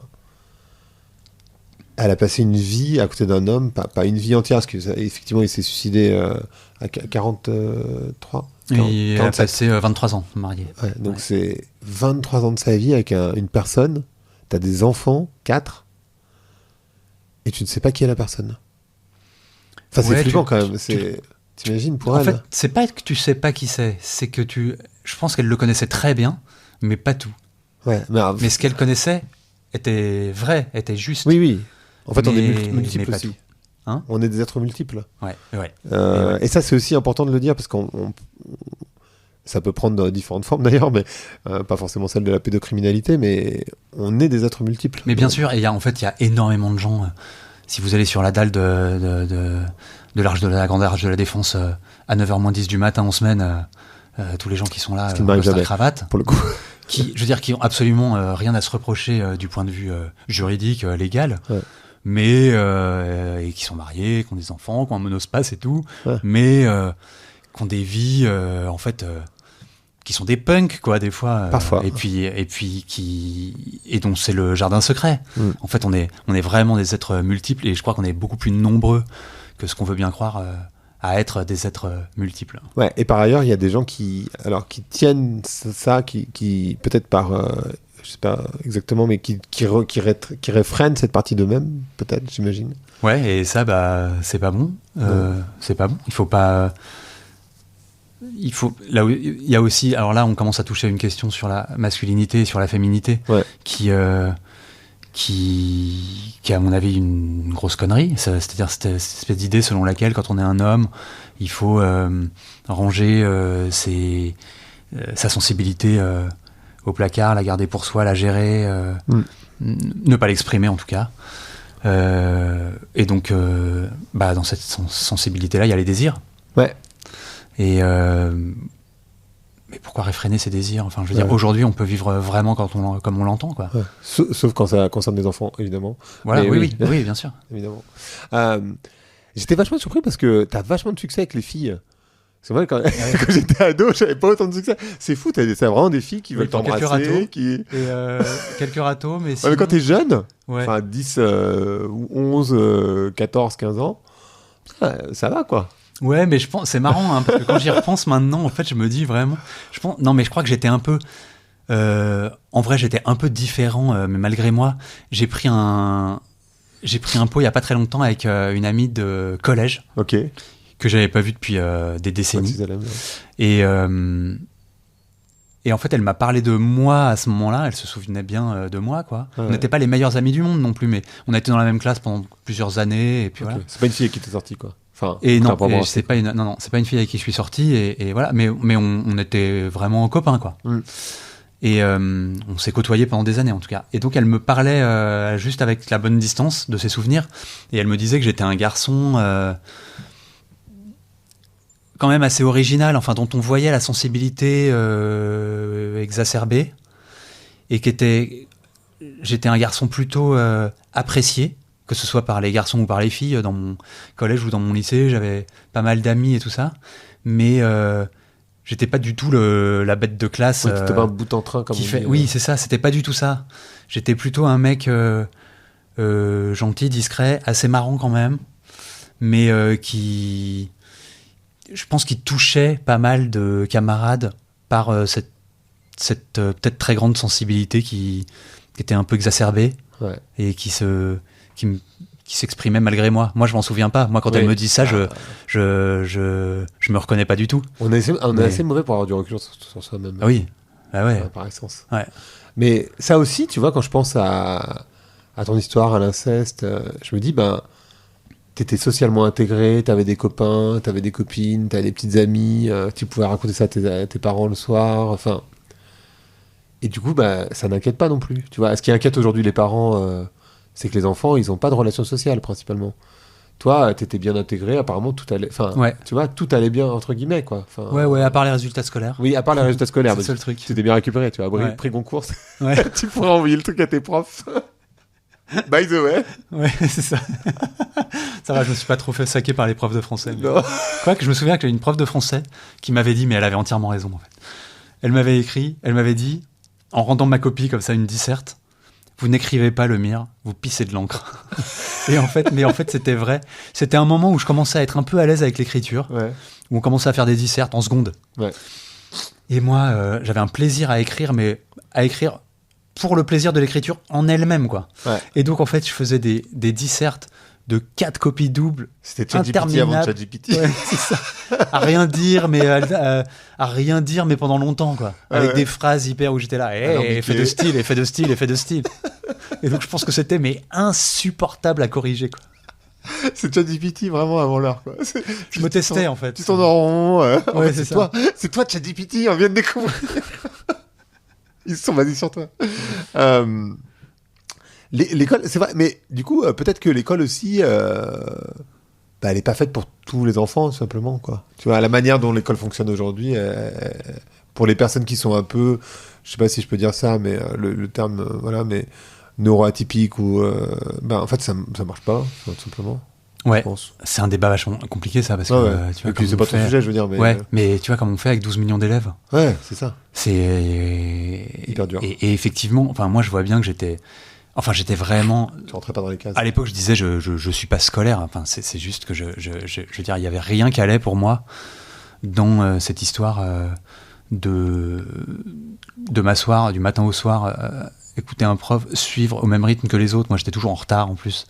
Elle a passé une vie à côté d'un homme, pas une vie entière, parce qu'effectivement, il s'est suicidé à 43. Il a passé 23 ans marié. Ouais, donc c'est 23 ans de sa vie avec une personne. T'as des enfants, 4, et tu ne sais pas qui est la personne. Enfin, c'est flippant quand même. T'imagines pour elle. En fait, c'est pas que tu sais pas qui c'est que je pense qu'elle le connaissait très bien, mais pas tout. Ouais, mais ce qu'elle connaissait était vrai, était juste. Oui. En fait, on est multiples aussi. Tout. Hein, on est des êtres multiples. Ouais. Et ça, c'est aussi important de le dire, parce qu'on ça peut prendre différentes formes d'ailleurs, mais pas forcément celle de la pédocriminalité, mais on est des êtres multiples. Mais bien sûr, et il y a énormément de gens. Si vous allez sur la dalle de l'Arche de la Grande Arche de la Défense à 9h moins 10 du matin en semaine, tous les gens qui sont là en costard cravate, pour le coup, qui ont absolument rien à se reprocher du point de vue juridique, légal. Ouais. Mais et qui sont mariés, qui ont des enfants, qui ont un monospace et tout, mais qui ont des vies en fait qui sont des punks quoi des fois. Parfois. Et puis dont c'est le jardin secret. En fait, on est vraiment des êtres multiples, et je crois qu'on est beaucoup plus nombreux que ce qu'on veut bien croire à être des êtres multiples. Ouais. Et par ailleurs, il y a des gens qui tiennent ça, qui peut-être par je sais pas exactement, mais qui réfrènent cette partie d'eux-mêmes, peut-être, j'imagine. Ouais, et ça, c'est pas bon. C'est pas bon. Là, il y a aussi, alors là, on commence à toucher à une question sur la masculinité et sur la féminité, qui à mon avis, une grosse connerie. C'est-à-dire cette espèce d'idée selon laquelle, quand on est un homme, il faut ranger sa sensibilité au placard, la garder pour soi, la gérer, ne pas l'exprimer en tout cas. Et donc, dans cette sensibilité-là, il y a les désirs. Ouais. Et mais pourquoi réfréner ces désirs? Enfin, je veux dire, aujourd'hui, on peut vivre vraiment comme on l'entend, quoi. Ouais. Sauf quand ça concerne des enfants, évidemment. Voilà, Mais oui, bien sûr. Évidemment. J'étais vachement surpris parce que t'as vachement de succès avec les filles. C'est vrai, quand j'étais ado, j'avais pas autant de succès. C'est fou, t'as vraiment des filles qui veulent t'embrasser. Quelques râteaux, mais mais quand t'es jeune, ouais. 10, ou 11, 14, 15 ans, ça va, quoi. Ouais, mais je pense, c'est marrant, hein, parce que quand j'y repense maintenant, en fait, je me dis vraiment, non, mais je crois que j'étais un peu, en vrai, j'étais un peu différent, mais malgré moi, j'ai pris un pot il y a pas très longtemps avec une amie de collège. Ok. Que j'avais pas vue depuis des décennies. Et en fait, elle m'a parlé de moi à ce moment-là. Elle se souvenait bien de moi, quoi. Ouais. On n'était pas les meilleurs amis du monde non plus, mais on a été dans la même classe pendant plusieurs années. Et puis voilà. C'est pas une fille avec qui t'es sorti, quoi. Enfin, et non, c'est pas une fille avec qui je suis sorti. Et voilà, mais on était vraiment copains, quoi. Et on s'est côtoyés pendant des années, en tout cas. Et donc, elle me parlait juste avec la bonne distance de ses souvenirs. Et elle me disait que j'étais un garçon quand même assez original, enfin, dont on voyait la sensibilité exacerbée. Et j'étais un garçon plutôt apprécié, que ce soit par les garçons ou par les filles. Dans mon collège ou dans mon lycée, j'avais pas mal d'amis et tout ça. Mais j'étais pas du tout la bête de classe. Ouais, t'étais pas un bout en train comme Oui, c'est ça, c'était pas du tout ça. J'étais plutôt un mec gentil, discret, assez marrant quand même, mais je pense qu'il touchait pas mal de camarades par cette peut-être très grande sensibilité qui était un peu exacerbée, ouais. Et qui s'exprimait malgré moi. Moi, je m'en souviens pas. Moi, quand elle me dit ça, je me reconnais pas du tout. On est assez mauvais pour avoir du recul sur soi-même. Ah oui, bah ouais. Par essence. Ouais. Mais ça aussi, tu vois, quand je pense à ton histoire, à l'inceste, je me dis, t'étais socialement intégré, t'avais des copains, t'avais des copines, t'avais des petites amies, tu pouvais raconter ça à tes parents le soir, enfin... Et du coup, ça n'inquiète pas non plus, tu vois. Ce qui inquiète aujourd'hui les parents, c'est que les enfants, ils n'ont pas de relations sociales, principalement. Toi, t'étais bien intégré, apparemment, tout allait... Enfin, ouais. Tu vois, tout allait bien, entre guillemets, quoi. Enfin, ouais, à part les résultats scolaires. Oui, à part les résultats scolaires. C'est le seul truc. Tu t'es bien récupéré, tu vois. Pris concours, tu pourras envoyer le truc à tes profs. By the way. Ouais, c'est ça. Ça va, je me suis pas trop fait saquer par les profs de français. Non. Quoique, je me souviens qu'il y a une prof de français qui m'avait dit, mais elle avait entièrement raison, en fait. Elle m'avait dit, en rendant ma copie comme ça, une disserte, vous n'écrivez pas le mire, vous pissez de l'encre. Mais en fait, c'était vrai. C'était un moment où je commençais à être un peu à l'aise avec l'écriture, ouais. Où on commençait à faire des dissertes en secondes. Ouais. Et moi, j'avais un plaisir à écrire, mais à écrire pour le plaisir de l'écriture en elle-même, quoi. Ouais. Et donc, en fait, je faisais des dissertes de 4 copies doubles. C'était ChatGPT avant ChatGPT. Ouais, c'est ça. À rien dire, mais pendant longtemps, quoi. Avec des phrases hyper où j'étais là, effet de style. Et donc, je pense que c'était insupportable à corriger, quoi. C'est ChatGPT vraiment avant l'heure, quoi. Je me testais, en fait. Tu tournes en rond. Ouais, c'est ça. C'est toi, ChatGPT, on vient de découvrir. Ils se sont basés sur toi. L'école, c'est vrai, mais du coup, peut-être que l'école aussi, elle n'est pas faite pour tous les enfants, tout simplement, quoi. Tu vois, la manière dont l'école fonctionne aujourd'hui, pour les personnes qui sont un peu, je sais pas si je peux dire ça, mais le terme, mais neuroatypique ou, en fait, ça marche pas, tout simplement. Ouais, c'est un débat vachement compliqué, ça, parce que tu vois, et puis c'est pas ton sujet, je veux dire. Mais ouais, mais tu vois, comme on fait avec 12 millions d'élèves. Ouais, c'est ça. C'est hyper dur. Et effectivement, enfin, moi, je vois bien que j'étais vraiment. Tu rentrais pas dans les cases. À l'époque, je disais, je suis pas scolaire. Enfin, c'est juste que je veux dire, il y avait rien qui allait pour moi dans cette histoire de m'asseoir du matin au soir, écouter un prof, suivre au même rythme que les autres. Moi, j'étais toujours en retard en plus.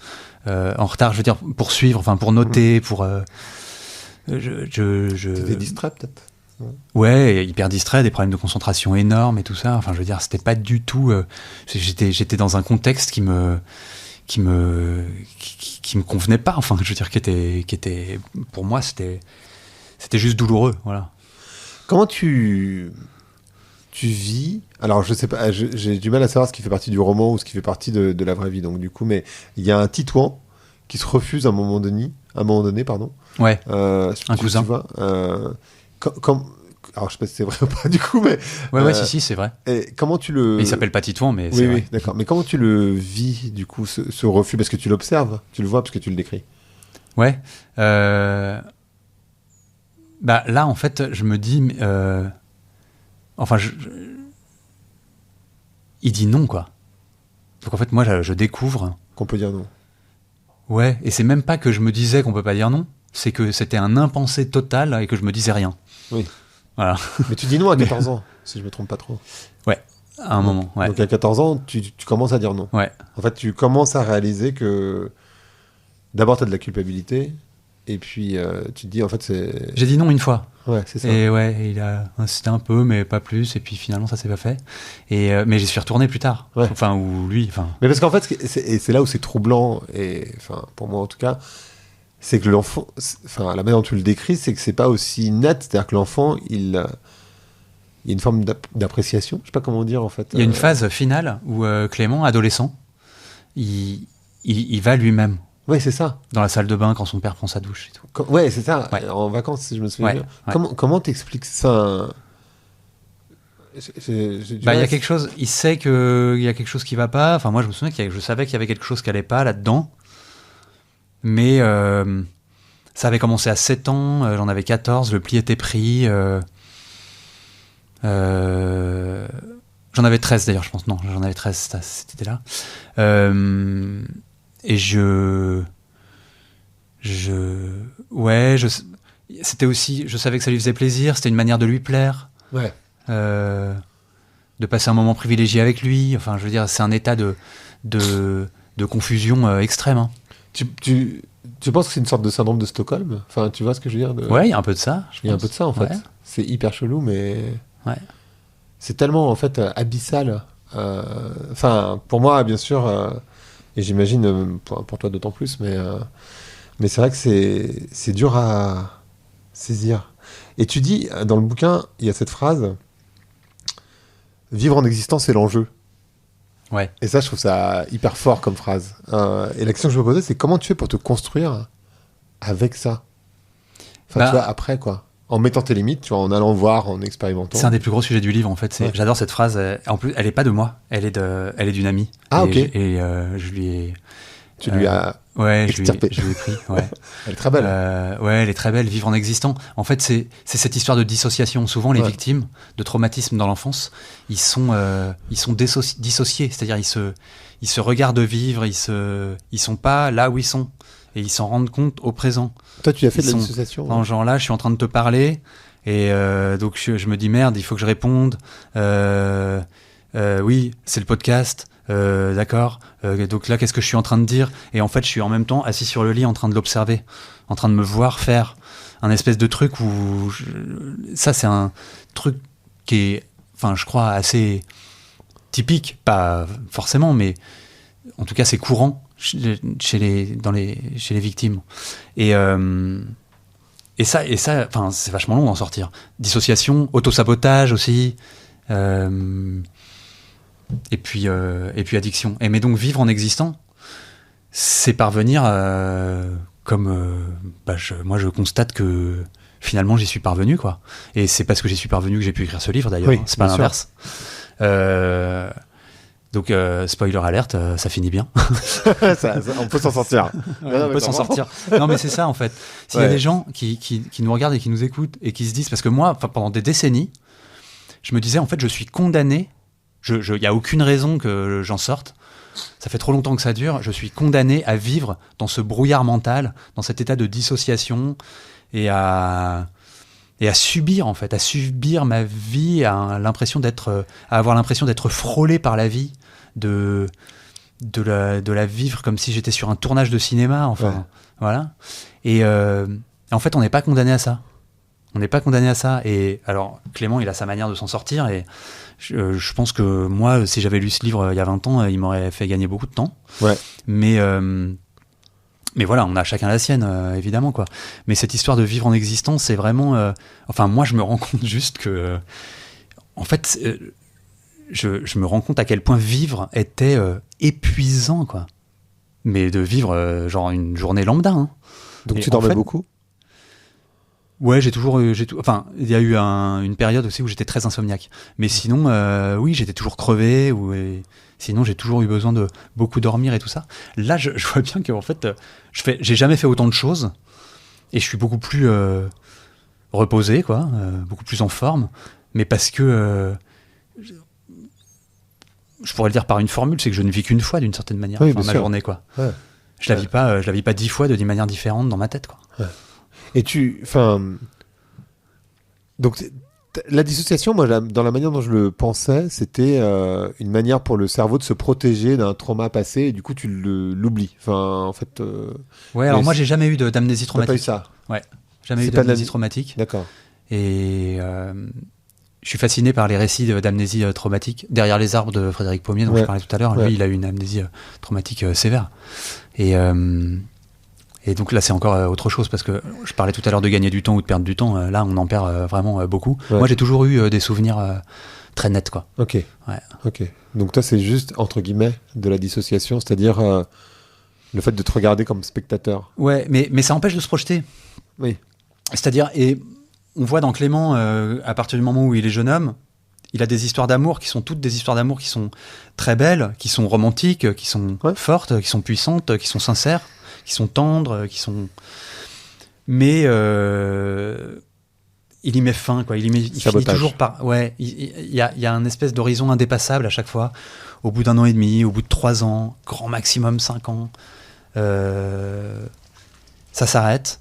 En retard, je veux dire, pour suivre, enfin, pour noter, pour. T'étais distrait peut-être. Ouais, hyper distrait, des problèmes de concentration énormes et tout ça. Enfin, je veux dire, c'était pas du tout. J'étais dans un contexte qui me convenait pas. Enfin, je veux dire, qui était pour moi, c'était juste douloureux, voilà. Comment tu tu vis. Alors, je sais pas, j'ai du mal à savoir ce qui fait partie du roman ou ce qui fait partie de la vraie vie. Donc, du coup, mais il y a un Titouan qui se refuse à un moment donné, pardon. Ouais. Un cousin. Tu vois, alors, je sais pas si c'est vrai ou pas, du coup, mais. Ouais, si, c'est vrai. Et comment tu le. Il s'appelle pas Titouan, mais c'est Oui, vrai. oui, d'accord. Mais comment tu le vis, du coup, ce refus? Parce que tu l'observes, tu le vois, parce que tu le décris. Ouais. Bah, là, en fait, je me dis. Enfin, il dit non, quoi. Donc, en fait, moi, je découvre. Qu'on peut dire non. Ouais, et c'est même pas que je me disais qu'on peut pas dire non, c'est que c'était un impensé total et que je me disais rien. Oui. Voilà. Mais tu dis non à 14 ans, si je me trompe pas trop. Ouais, à un moment, ouais. Donc à 14 ans, tu commences à dire non. Ouais. En fait, tu commences à réaliser que d'abord, tu as de la culpabilité, et puis tu te dis, en fait, c'est... J'ai dit non une fois. Ouais, c'est ça. Et ouais, il a insisté un peu, mais pas plus, et puis finalement, ça s'est pas fait. Mais j'y suis retourné plus tard. Ouais. Enfin, ou lui, enfin... Mais parce qu'en fait, et c'est là où c'est troublant, et enfin, pour moi en tout cas, c'est que l'enfant, enfin, la manière dont tu le décris, c'est que c'est pas aussi net, c'est-à-dire que l'enfant, il y a une forme d'appréciation, je sais pas comment dire en fait. Il y a une phase finale où Clément, adolescent, il va lui-même Ouais, c'est ça. dans la salle de bain quand son père prend sa douche et tout. Ouais, c'est ça. Ouais. En vacances, si je me souviens Ouais, bien. ouais. Comment t'expliques ça? Bah, il y a quelque chose, il sait qu'il y a quelque chose qui va pas. Enfin, moi, je me souviens je savais qu'il y avait quelque chose qui allait pas là-dedans. Mais ça avait commencé à 7 ans, j'en avais 14, le pli était pris. J'en avais 13 d'ailleurs, je pense. Non, j'en avais 13 c'était là. Et c'était aussi, je savais que ça lui faisait plaisir, c'était une manière de lui plaire. Ouais. De passer un moment privilégié avec lui. Enfin, je veux dire, c'est un état de confusion extrême. Hein. Tu penses que c'est une sorte de syndrome de Stockholm? Enfin, tu vois ce que je veux dire Ouais, il y a un peu de ça. Il y a un peu de ça, en fait. Ouais. C'est hyper chelou, mais... Ouais. C'est tellement, en fait, abyssal. Enfin, pour moi, bien sûr, et j'imagine pour toi d'autant plus, mais c'est vrai que c'est dur à saisir. Et tu dis, dans le bouquin, il y a cette phrase... Vivre en existence, c'est l'enjeu. Ouais. Et ça, je trouve ça hyper fort comme phrase. Et la question que je me posais, c'est comment tu fais pour te construire avec ça? Enfin, tu vois, après, quoi. En mettant tes limites, tu vois, en allant voir, en expérimentant. C'est un des plus gros sujets du livre, en fait. Ouais. J'adore cette phrase. En plus, elle est pas de moi. Elle est d'une amie. Ah, et ok. Je lui ai... Tu lui as... Ouais, extirpé. je lui ai pris. Ouais. Elle est très belle. Ouais, elle est très belle. Vivre en existant. En fait, c'est cette histoire de dissociation. Souvent, les victimes de traumatisme dans l'enfance, ils sont dissociés. C'est-à-dire, ils se regardent vivre. Ils sont pas là où ils sont. Et ils s'en rendent compte au présent. Toi, tu as fait de la dissociation. En genre là, je suis en train de te parler. Et donc, je me dis, merde, il faut que je réponde. Oui, c'est le podcast. D'accord. Donc là, qu'est-ce que je suis en train de dire? Et en fait, je suis en même temps assis sur le lit en train de l'observer, en train de me voir faire un espèce de truc où... Ça, c'est un truc qui est, enfin, je crois, assez typique. Pas forcément, mais en tout cas, c'est courant chez les victimes. Et ça, enfin, c'est vachement long d'en sortir. Dissociation, autosabotage aussi... Et puis addiction. Mais donc vivre en existant, c'est parvenir moi je constate que finalement j'y suis parvenu, quoi. Et c'est parce que j'y suis parvenu que j'ai pu écrire ce livre d'ailleurs. Oui, c'est pas bien l'inverse. Donc spoiler alerte, ça finit bien. On peut s'en sortir. On peut s'en sortir. Non, mais c'est ça en fait. S'il y a des gens qui nous regardent et qui nous écoutent et qui se disent, parce que moi pendant des décennies je me disais en fait je suis condamné. Il n'y a aucune raison que j'en sorte. Ça fait trop longtemps que ça dure. Je suis condamné à vivre dans ce brouillard mental, dans cet état de dissociation et à subir, en fait, à subir ma vie, à avoir l'impression d'être frôlé par la vie, de la vivre comme si j'étais sur un tournage de cinéma, enfin. Ouais. Voilà. Et en fait, on n'est pas condamné à ça. On n'est pas condamné à ça. Et alors, Clément, il a sa manière de s'en sortir. Et je pense que moi, si j'avais lu ce livre il y a 20 ans, il m'aurait fait gagner beaucoup de temps. Ouais. Mais voilà, on a chacun la sienne, évidemment, quoi. Mais cette histoire de vivre en existence, c'est vraiment... enfin, moi, je me rends compte juste que... en fait, je me rends compte à quel point vivre était épuisant, quoi. Mais de vivre genre une journée lambda. Hein. Donc Et tu en dormais fait, beaucoup? Ouais, enfin, il y a eu une période aussi où j'étais très insomniaque. Mais sinon, oui, j'étais toujours crevé. Sinon, j'ai toujours eu besoin de beaucoup dormir et tout ça. Là, je vois bien qu'en fait, j'ai jamais fait autant de choses. Et je suis beaucoup plus reposé, quoi, beaucoup plus en forme. Mais parce que, je pourrais le dire par une formule, c'est que je ne vis qu'une fois d'une certaine manière, Oui, ma bien sûr. journée, quoi. Ouais. Je la vis pas 10 fois de 10 manières différentes dans ma tête, quoi. Ouais. Et donc la dissociation, moi, dans la manière dont je le pensais, c'était une manière pour le cerveau de se protéger d'un trauma passé, et du coup, tu l'oublies. Enfin, en fait. Ouais, alors moi, j'ai jamais eu d'amnésie T'as pas eu traumatique. ça? Ouais, jamais C'est eu pas de d'amnésie traumatique. D'accord. Et je suis fasciné par les récits d'amnésie traumatique. Derrière les arbres de Frédéric Pommier, dont Ouais. je parlais tout à l'heure, Ouais. lui, il a eu une amnésie traumatique sévère. Et donc là, c'est encore autre chose, parce que je parlais tout à l'heure de gagner du temps ou de perdre du temps. Là, on en perd vraiment beaucoup. Ouais. Moi, j'ai toujours eu des souvenirs très nets, quoi. Ok. Ouais. Ok. Donc toi, c'est juste, entre guillemets, de la dissociation, c'est-à-dire le fait de te regarder comme spectateur. Ouais, mais ça empêche de se projeter. Oui. C'est-à-dire, et on voit dans Clément, à partir du moment où il est jeune homme, il a des histoires d'amour qui sont toutes des histoires d'amour qui sont très belles, qui sont romantiques, qui sont fortes, qui sont puissantes, qui sont sincères, qui sont tendres, qui sont... Mais il y met fin, quoi. Il finit toujours par... Ouais, il y a un espèce d'horizon indépassable à chaque fois. Au bout d'1 an et demi, au bout de 3 ans, grand maximum 5 ans, ça s'arrête.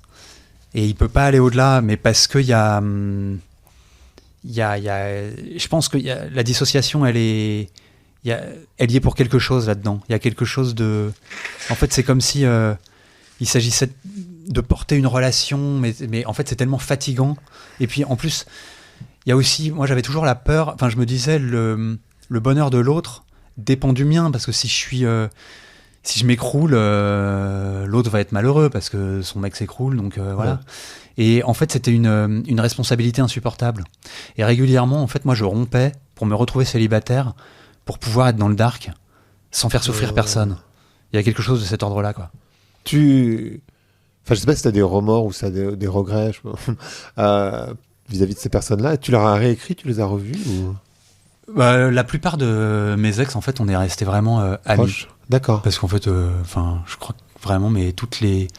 Et il peut pas aller au-delà, mais parce qu'il y a... je pense que la dissociation, elle y est pour quelque chose là-dedans. Il y a quelque chose de... En fait, c'est comme si il s'agissait de porter une relation, mais en fait, c'est tellement fatigant. Et puis, en plus, il y a aussi... Moi, j'avais toujours la peur... Enfin, je me disais, le bonheur de l'autre dépend du mien, parce que si je m'écroule, l'autre va être malheureux, parce que son mec s'écroule, donc voilà. Ouais. Et en fait, c'était une responsabilité insupportable. Et régulièrement, en fait, moi, je rompais pour me retrouver célibataire, pour pouvoir être dans le dark, sans faire souffrir personne. Il y a quelque chose de cet ordre-là, quoi. Enfin, je sais pas si t'as des remords ou ça des regrets vis-à-vis de ces personnes-là. Tu leur as réécrit, tu les as revus ou... La plupart de mes ex, en fait, on est restés vraiment amis. Proches. D'accord. Parce qu'en fait, je crois que vraiment, mais toutes les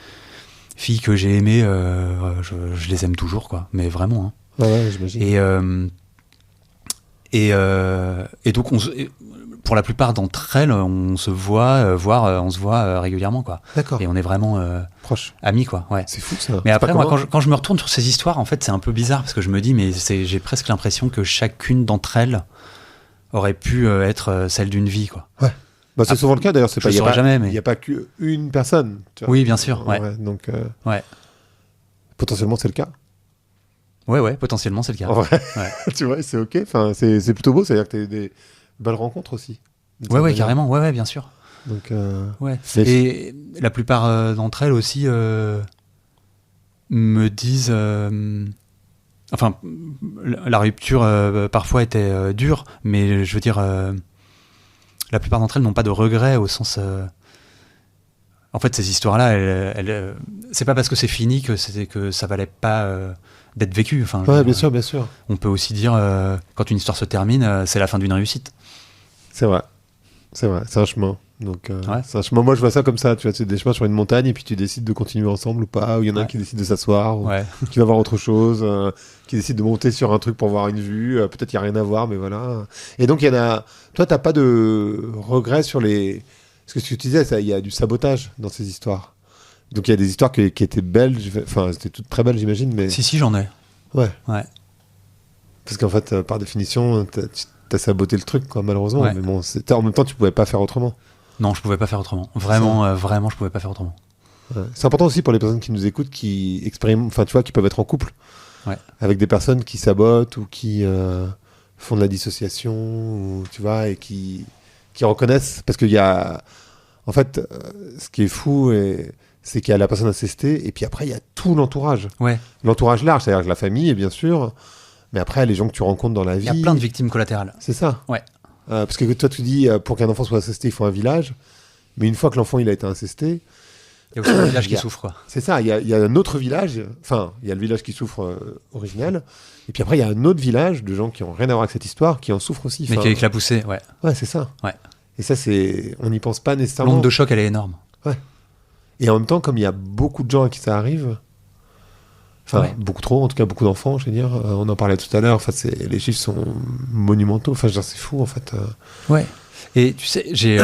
filles que j'ai aimées, je les aime toujours, quoi. Mais vraiment, hein. Ouais, j'imagine. Et donc, pour la plupart d'entre elles, on se voit, on se voit régulièrement, quoi. D'accord. Et on est vraiment Proche. amis, quoi. Ouais. C'est fou, ça. Mais après, moi, quand je me retourne sur ces histoires, en fait, c'est un peu bizarre, parce que je me dis, mais j'ai presque l'impression que chacune d'entre elles aurait pu être celle d'une vie, quoi. Ouais. Bah, c'est souvent le cas, d'ailleurs. Je ne saurais jamais, mais... Il n'y a pas qu'une personne. Tu vois. Oui, bien sûr. Ouais. Donc, ouais. Potentiellement, c'est le cas. Ouais, potentiellement, c'est le cas. En vrai. Ouais. Tu vois, c'est OK. Enfin, c'est plutôt beau. C'est-à-dire que tu as eu des belles rencontres aussi. Ouais, carrément. Ouais, bien sûr. Donc, ouais. Et la plupart d'entre elles aussi me disent... Enfin, la rupture parfois était dure, mais je veux dire, la plupart d'entre elles n'ont pas de regrets au sens... En fait, ces histoires-là, c'est pas parce que c'est fini que ça valait pas d'être vécu. Enfin, ouais, bien sûr. On peut aussi dire, quand une histoire se termine, c'est la fin d'une réussite. C'est vrai. C'est un chemin. Donc, c'est un chemin. Moi, je vois ça comme ça. Tu vois, c'est des chemins sur une montagne et puis tu décides de continuer ensemble ou pas. Ou il y en a un qui décide de s'asseoir, ou qui va voir autre chose, qui décide de monter sur un truc pour voir une vue. Peut-être qu'il n'y a rien à voir, mais voilà. Et donc, il y en a. Toi, t'as pas de regrets sur les. Parce que ce que tu disais, il y a du sabotage dans ces histoires. Donc, il y a des histoires qui étaient belles. Enfin, c'était toutes très belles, j'imagine. Mais... Si, j'en ai. Ouais. Parce qu'en fait, par définition, t'as saboté le truc, quoi, malheureusement. Ouais. Mais bon, en même temps, tu pouvais pas faire autrement. Non, je pouvais pas faire autrement. Vraiment, je pouvais pas faire autrement. Ouais. C'est important aussi pour les personnes qui nous écoutent, qui expérimentent, enfin, tu vois, qui peuvent être en couple avec des personnes qui sabotent ou qui font de la dissociation, ou, tu vois, et qui reconnaissent. Parce qu'il y a, en fait, ce qui est fou, c'est qu'il y a la personne assistée, et puis après, il y a tout l'entourage. Ouais. L'entourage large, c'est-à-dire que la famille, bien sûr, Mais après, les gens que tu rencontres dans la vie... Il y a plein de victimes collatérales. C'est ça. Ouais. Parce que toi, tu dis, pour qu'un enfant soit incesté, il faut un village. Mais une fois que l'enfant il a été incesté... Il y a aussi un village qui souffre, quoi. C'est ça, il y a un autre village, enfin, il y a le village qui souffre originel, et puis après, il y a un autre village de gens qui n'ont rien à voir avec cette histoire, qui en souffrent aussi. Mais qui est éclaboussé, ouais. Ouais, c'est ça. Ouais. Et ça, on n'y pense pas nécessairement. L'onde de choc, elle est énorme. Ouais. Et en même temps, comme il y a beaucoup de gens à qui ça arrive, enfin, beaucoup trop, en tout cas, beaucoup d'enfants, je veux dire, on en parlait tout à l'heure, les chiffres sont monumentaux, enfin, je veux dire, c'est fou, en fait. Ouais. Et tu sais, j'ai...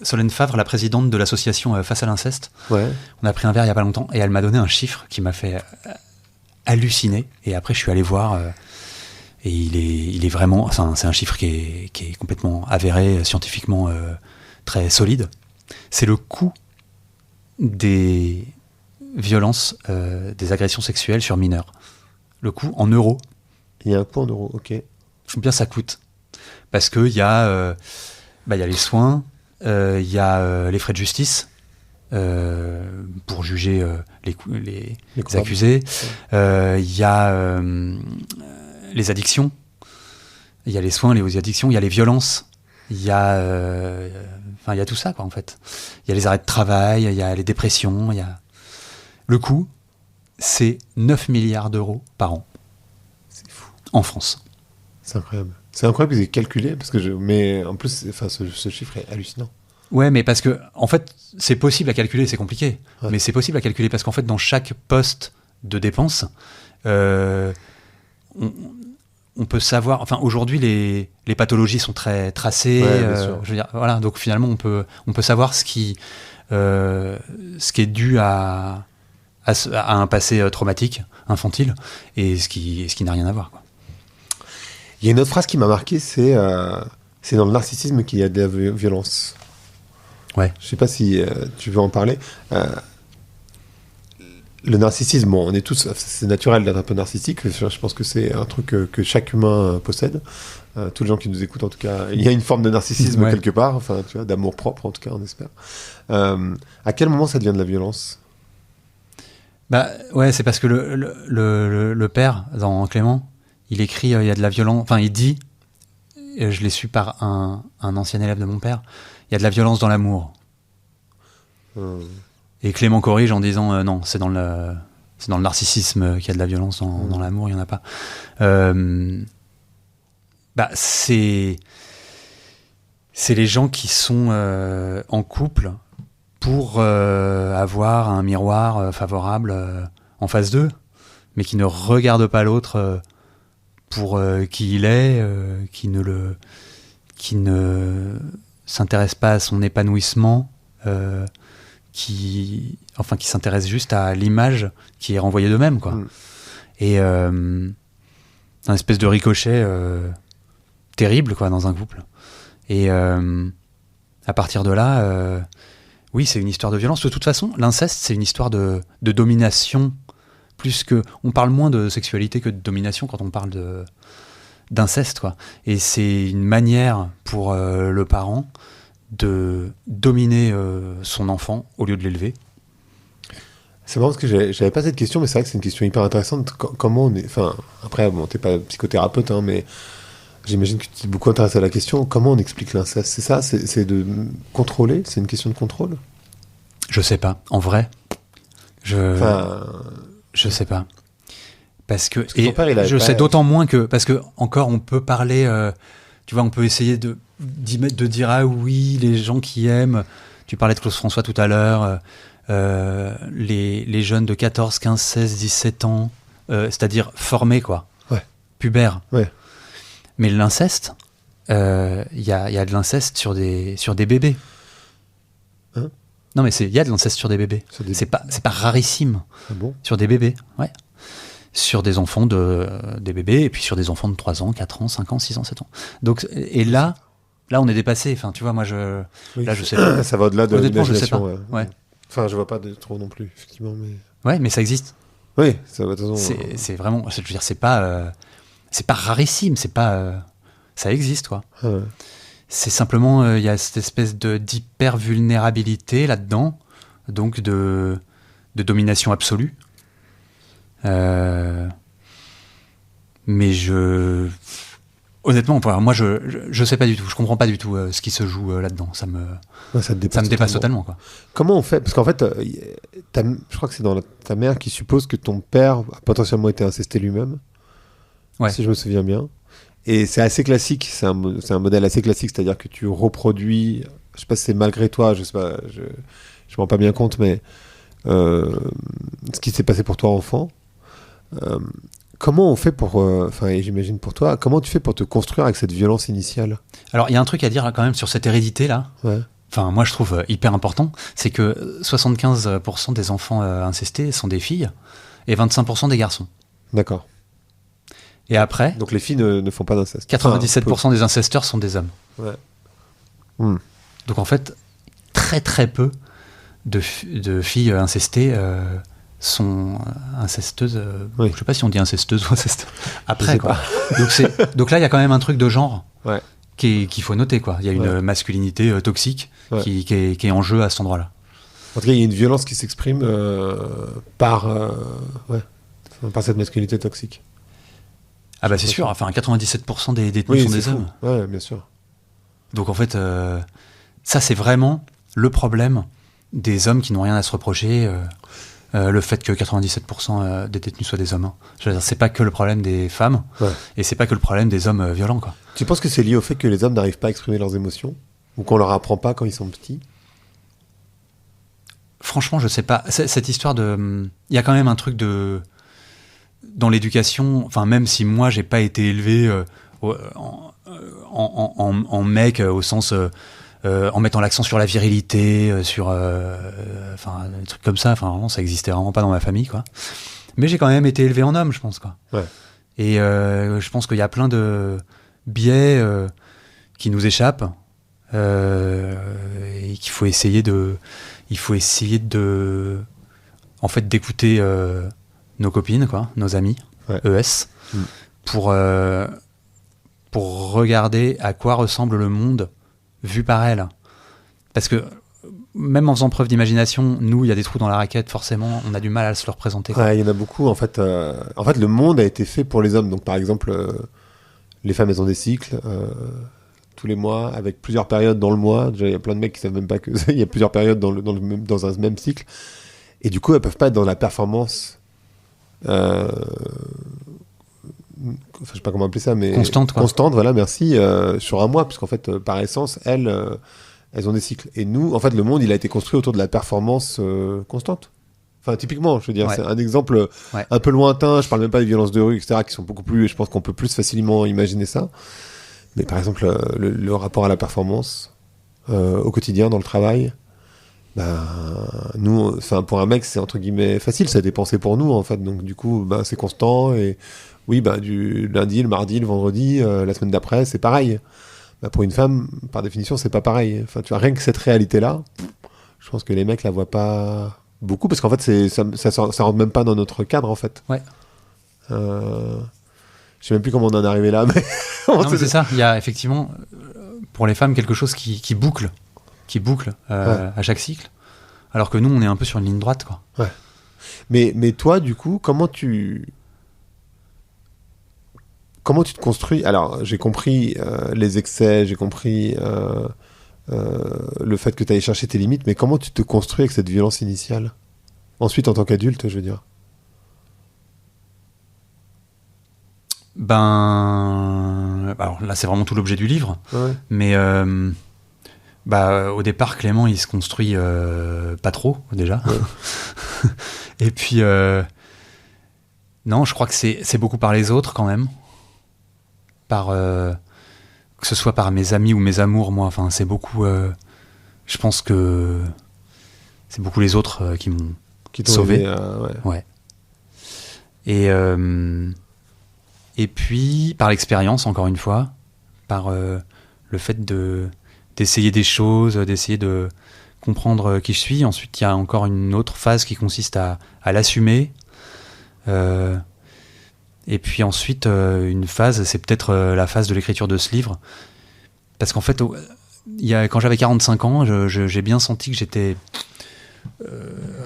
Solène Favre, la présidente de l'association Face à l'inceste, on a pris un verre il n'y a pas longtemps et elle m'a donné un chiffre qui m'a fait halluciner. Et après, je suis allé voir et il est vraiment. C'est un chiffre qui est complètement avéré, scientifiquement très solide. C'est le coût des violences, des agressions sexuelles sur mineurs. Le coût en euros. Il y a un coût en euros, ok. Combien ça coûte ? Parce qu'il y a. Il y a les soins, il y a les frais de justice pour juger les accusés, il y a les addictions, il y a les soins, les addictions, il y a les violences, il y a tout ça, quoi, en fait. Il y a les arrêts de travail, il y a les dépressions, il y a... Le coût, c'est 9 milliards d'euros par an. C'est fou. En France. C'est incroyable. C'est incroyable que vous ayez calculé, mais en plus, ce chiffre est hallucinant. Ouais, mais parce que, en fait, c'est possible à calculer, c'est compliqué, mais c'est possible à calculer parce qu'en fait, dans chaque poste de dépense, on peut savoir. Enfin, aujourd'hui, les pathologies sont très tracées. Je veux dire, voilà, donc finalement, on peut savoir ce qui est dû à un passé traumatique, infantile, et ce qui n'a rien à voir, quoi. Il y a une autre phrase qui m'a marqué, c'est dans le narcissisme qu'il y a de la violence. Ouais. Je sais pas si tu veux en parler. Le narcissisme, bon, on est tous, c'est naturel d'être un peu narcissique. Je pense que c'est un truc que chaque humain possède. Tous les gens qui nous écoutent, en tout cas, il y a une forme de narcissisme quelque part, enfin, tu vois, d'amour propre, en tout cas, on espère. À quel moment ça devient de la violence ? Bah ouais, c'est parce que le père dans Clément, il écrit, il y a de la violence, enfin il dit, je l'ai su par un ancien élève de mon père, il y a de la violence dans l'amour. Et Clément corrige en disant non, c'est dans le narcissisme qu'il y a de la violence, dans l'amour, il n'y en a pas. C'est les gens qui sont en couple pour avoir un miroir favorable en face d'eux, mais qui ne regardent pas l'autre pour qui il est, qui ne s'intéresse pas à son épanouissement, qui s'intéresse juste à l'image qui est renvoyée d'eux-mêmes, quoi. Et un espèce de ricochet terrible, quoi, dans un couple. Et à partir de là, oui, c'est une histoire de violence. De toute façon, l'inceste, c'est une histoire de domination. On parle moins de sexualité que de domination quand on parle d'inceste, quoi. Et c'est une manière pour le parent de dominer son enfant au lieu de l'élever. C'est marrant parce que j'avais pas cette question, mais c'est vrai que c'est une question hyper intéressante. Comment on est... Enfin, après, bon, t'es pas psychothérapeute, hein, mais j'imagine que tu es beaucoup intéressé à la question. Comment on explique l'inceste ? C'est ça ? C'est de contrôler ? C'est une question de contrôle ? Je sais pas. En vrai, je sais pas. Parce que je sais d'autant moins que... Parce que, encore, on peut parler... tu vois, on peut essayer de dire ah oui, les gens qui aiment... Tu parlais de Claude François tout à l'heure... les jeunes de 14, 15, 16, 17 ans, c'est-à-dire formés, quoi. Ouais. Pubères. Ouais. Mais l'inceste, il y a de l'inceste sur des bébés. Hein ? Non, mais il y a de l'inceste sur des bébés. C'est pas rarissime. Ah bon ? Sur des bébés, ouais. Sur des enfants des bébés, et puis sur des enfants de 3 ans, 4 ans, 5 ans, 6 ans, 7 ans. Donc, et là, on est dépassé. Enfin, tu vois, moi, je sais pas. Ça va au-delà de l'imagination. Ouais. Enfin, je vois pas de trop non plus, effectivement. Mais... Ouais, mais ça existe. Oui, ça va de toute façon. C'est vraiment, je veux dire, c'est pas rarissime, c'est pas, ça existe, quoi. Ah ouais. C'est simplement, il y a cette espèce d'hyper vulnérabilité là-dedans, donc de domination absolue. Mais honnêtement, moi, je sais pas du tout. Je comprends pas du tout ce qui se joue là-dedans. Ça me dépasse totalement, quoi. Comment on fait? Parce qu'en fait, je crois que c'est dans ta mère qui suppose que ton père a potentiellement été incesté lui-même. Ouais. Si je me souviens bien. Et c'est assez classique. C'est un modèle assez classique. C'est-à-dire que tu reproduis. Je sais pas si c'est malgré toi. Je sais pas. Je me rends pas bien compte, mais ce qui s'est passé pour toi enfant. Comment on fait pour, et j'imagine pour toi, comment tu fais pour te construire avec cette violence initiale? Alors, il y a un truc à dire quand même sur cette hérédité-là. Ouais. Enfin, moi, je trouve hyper important. C'est que 75% des enfants incestés sont des filles et 25% des garçons. D'accord. Et après... Donc les filles ne font pas d'inceste. 97% des incesteurs sont des hommes. Ouais. Donc en fait, très très peu de filles incestées sont incesteuses. Oui. Je sais pas si on dit incesteuse ou incesteuse. Après, quoi. Donc là, il y a quand même un truc de genre qu'il faut noter, quoi. Il y a une masculinité toxique qui est en jeu à cet endroit-là. En tout cas, il y a une violence qui s'exprime par cette masculinité toxique. Ah bah c'est sûr. Enfin, 97% des détenus sont des hommes. Ouais, bien sûr. Donc en fait, ça c'est vraiment le problème des hommes qui n'ont rien à se reprocher. Le fait que 97% des détenus soient des hommes. Je veux dire, c'est pas que le problème des femmes, et c'est pas que le problème des hommes violents, quoi. Tu penses que c'est lié au fait que les hommes n'arrivent pas à exprimer leurs émotions, ou qu'on leur apprend pas quand ils sont petits? Franchement, je sais pas. Cette histoire de, il y a quand même un truc dans l'éducation. Enfin, même si moi j'ai pas été élevé en mec au sens en mettant l'accent sur la virilité, sur des trucs comme ça. Enfin, vraiment, ça existait vraiment pas dans ma famille, quoi. Mais j'ai quand même été élevé en homme, je pense, quoi. Ouais. Et je pense qu'il y a plein de biais qui nous échappent et qu'il faut essayer de, en fait, d'écouter nos copines, quoi, nos amis, ES, pour regarder à quoi ressemble le monde vu par elles. Parce que même en faisant preuve d'imagination, nous, il y a des trous dans la raquette, forcément, on a du mal à se le représenter. Ouais, il y en a beaucoup. En fait, le monde a été fait pour les hommes. Donc, par exemple, les femmes, elles ont des cycles tous les mois, avec plusieurs périodes dans le mois. Déjà, il y a plein de mecs qui savent même pas qu'il y a plusieurs périodes dans un même cycle. Et du coup, elles peuvent pas être dans la performance. Je sais pas comment appeler ça, mais constante, voilà, merci, sur un mois, parce qu'en fait, par essence, elles ont des cycles. Et nous, en fait, le monde, il a été construit autour de la performance constante. Enfin, typiquement, je veux dire, c'est un exemple un peu lointain. Je parle même pas des violences de rue, etc., qui sont beaucoup plus. Je pense qu'on peut plus facilement imaginer ça. Mais par exemple, le rapport à la performance au quotidien, dans le travail. Nous, pour un mec, c'est entre guillemets facile, ça a été pensé pour nous, en fait. Donc, du coup, c'est constant. Et oui, du lundi, le mardi, le vendredi, la semaine d'après, c'est pareil. Pour une femme, par définition, c'est pas pareil. Enfin, tu vois, rien que cette réalité-là, je pense que les mecs la voient pas beaucoup, parce qu'en fait, ça rentre même pas dans notre cadre, en fait. Ouais. Je sais même plus comment on en est arrivé là, mais... Non, mais c'est ça. Il y a effectivement, pour les femmes, quelque chose qui boucle à chaque cycle, alors que nous, on est un peu sur une ligne droite, quoi. Ouais. Mais toi, du coup, comment tu te construis? Alors, j'ai compris les excès, j'ai compris le fait que tu allais chercher tes limites, mais comment tu te construis avec cette violence initiale? Ensuite, en tant qu'adulte, je veux dire. Alors là, c'est vraiment tout l'objet du livre. Ouais. Mais au départ, Clément, il se construit pas trop, déjà. Ouais. Et puis, non, je crois que c'est beaucoup par les autres, quand même. Que ce soit par mes amis ou mes amours, moi. Enfin, c'est beaucoup... je pense que c'est beaucoup les autres qui m'ont sauvé. Ouais. Et puis, par l'expérience, encore une fois, par le fait d'essayer des choses, d'essayer de comprendre qui je suis. Ensuite, il y a encore une autre phase qui consiste à l'assumer. Et puis ensuite, une phase, c'est peut-être la phase de l'écriture de ce livre. Parce qu'en fait, quand j'avais 45 ans, j'ai bien senti que j'étais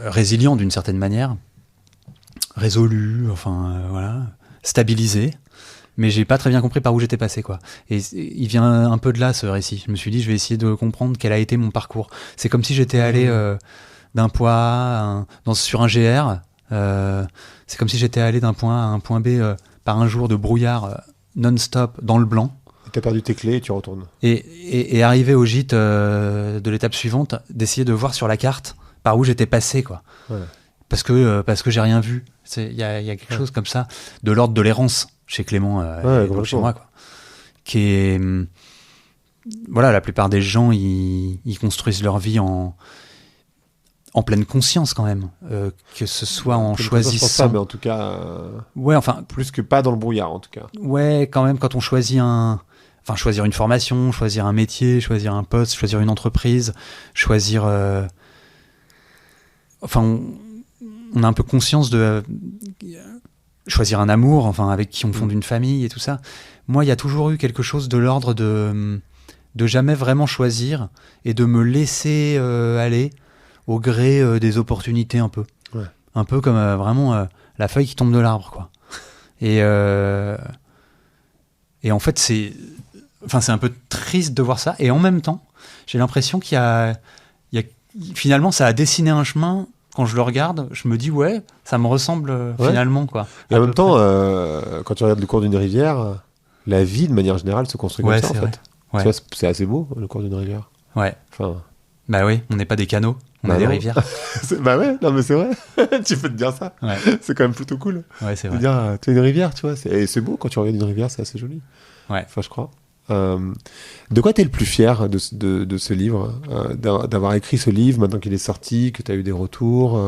résilient d'une certaine manière, résolu, stabilisé. mais j'ai pas très bien compris par où j'étais passé, quoi. Et il vient un peu de là, ce récit. Je me suis dit, je vais essayer de comprendre quel a été mon parcours. C'est comme si j'étais allé d'un point A sur un GR. C'est comme si j'étais allé d'un point A à un point B par un jour de brouillard non-stop dans le blanc. Et t'as perdu tes clés et tu retournes. Et arrivé au gîte de l'étape suivante, d'essayer de voir sur la carte par où j'étais passé, quoi. Ouais. Parce que j'ai rien vu. Il y a quelque chose comme ça, de l'ordre de l'errance chez Clément et donc chez moi, quoi. Qui est... voilà, la plupart des gens, ils construisent leur vie en pleine conscience, quand même. Que ce soit en choisissant... mais en tout cas... ouais, enfin... plus que pas dans le brouillard, en tout cas. Ouais, quand même, quand on choisit choisir une formation, choisir un métier, choisir un poste, choisir une entreprise, choisir... on a un peu conscience de choisir un amour, avec qui on fonde une famille et tout ça. Moi, il y a toujours eu quelque chose de l'ordre de jamais vraiment choisir et de me laisser aller au gré des opportunités un peu. Ouais. Un peu comme vraiment la feuille qui tombe de l'arbre, quoi. Et en fait, c'est un peu triste de voir ça. Et en même temps, j'ai l'impression qu'il y a finalement, ça a dessiné un chemin. Quand je le regarde, je me dis ça me ressemble finalement, quoi. Et en même temps, quand tu regardes le cours d'une rivière, la vie de manière générale se construit comme ça, en fait. Ouais. Tu vois, c'est assez beau, le cours d'une rivière. Ouais. Bah oui, on n'est pas des canaux, on a des rivières. Bah ouais, non mais c'est vrai. Tu peux te dire ça. Ouais. C'est quand même plutôt cool. Ouais, c'est vrai. Dire, tu as une rivière, tu vois. Et c'est beau quand tu regardes une rivière, c'est assez joli. Ouais. Je crois. De quoi t'es le plus fier de ce livre, d'avoir écrit ce livre maintenant qu'il est sorti, que t'as eu des retours,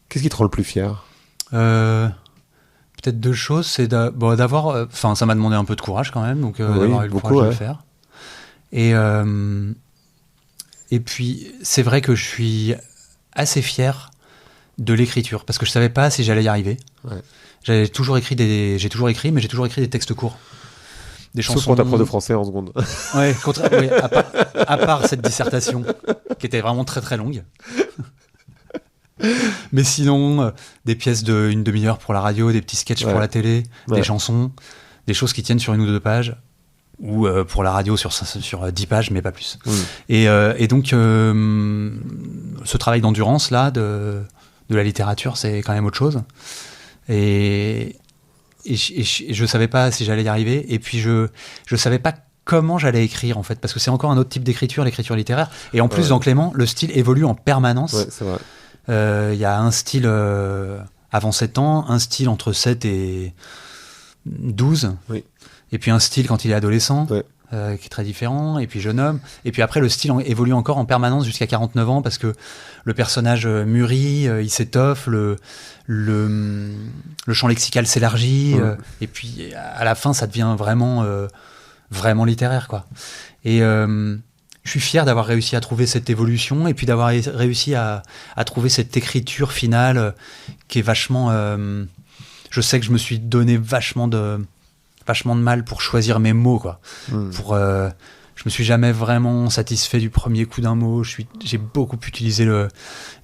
qu'est-ce qui te rend le plus fier? Peut-être deux choses, c'est d'avoir, ça m'a demandé un peu de courage quand même, donc d'avoir eu le courage de le faire. Et puis c'est vrai que je suis assez fier de l'écriture, parce que je savais pas si j'allais y arriver. Ouais. J'ai toujours écrit, mais j'ai toujours écrit des textes courts. Des chansons. Sauf pour ta prof de français en seconde. Ouais, à part cette dissertation qui était vraiment très très longue. Mais sinon, des pièces d'une demi-heure pour la radio, des petits sketchs pour la télé, des chansons, des choses qui tiennent sur 1 ou 2 pages, ou pour la radio sur 10 pages, mais pas plus. Et donc, ce travail d'endurance là, de la littérature, c'est quand même autre chose. Et je savais pas si j'allais y arriver, et puis je savais pas comment j'allais écrire, en fait, parce que c'est encore un autre type d'écriture, l'écriture littéraire, et en plus dans Clément, le style évolue en permanence. Ouais, c'est vrai. Y a un style avant 7 ans, un style entre 7 et 12, et puis un style quand il est adolescent, qui est très différent, et puis jeune homme, et puis après le style évolue encore en permanence jusqu'à 49 ans, parce que le personnage mûrit, il s'étoffe, le champ lexical s'élargit, et puis à la fin ça devient vraiment littéraire, quoi. Et je suis fier d'avoir réussi à trouver cette évolution, et puis d'avoir réussi à trouver cette écriture finale qui est vachement... je sais que je me suis donné vachement de mal pour choisir mes mots, quoi. Je me suis jamais vraiment satisfait du premier coup d'un mot. J'ai beaucoup utilisé le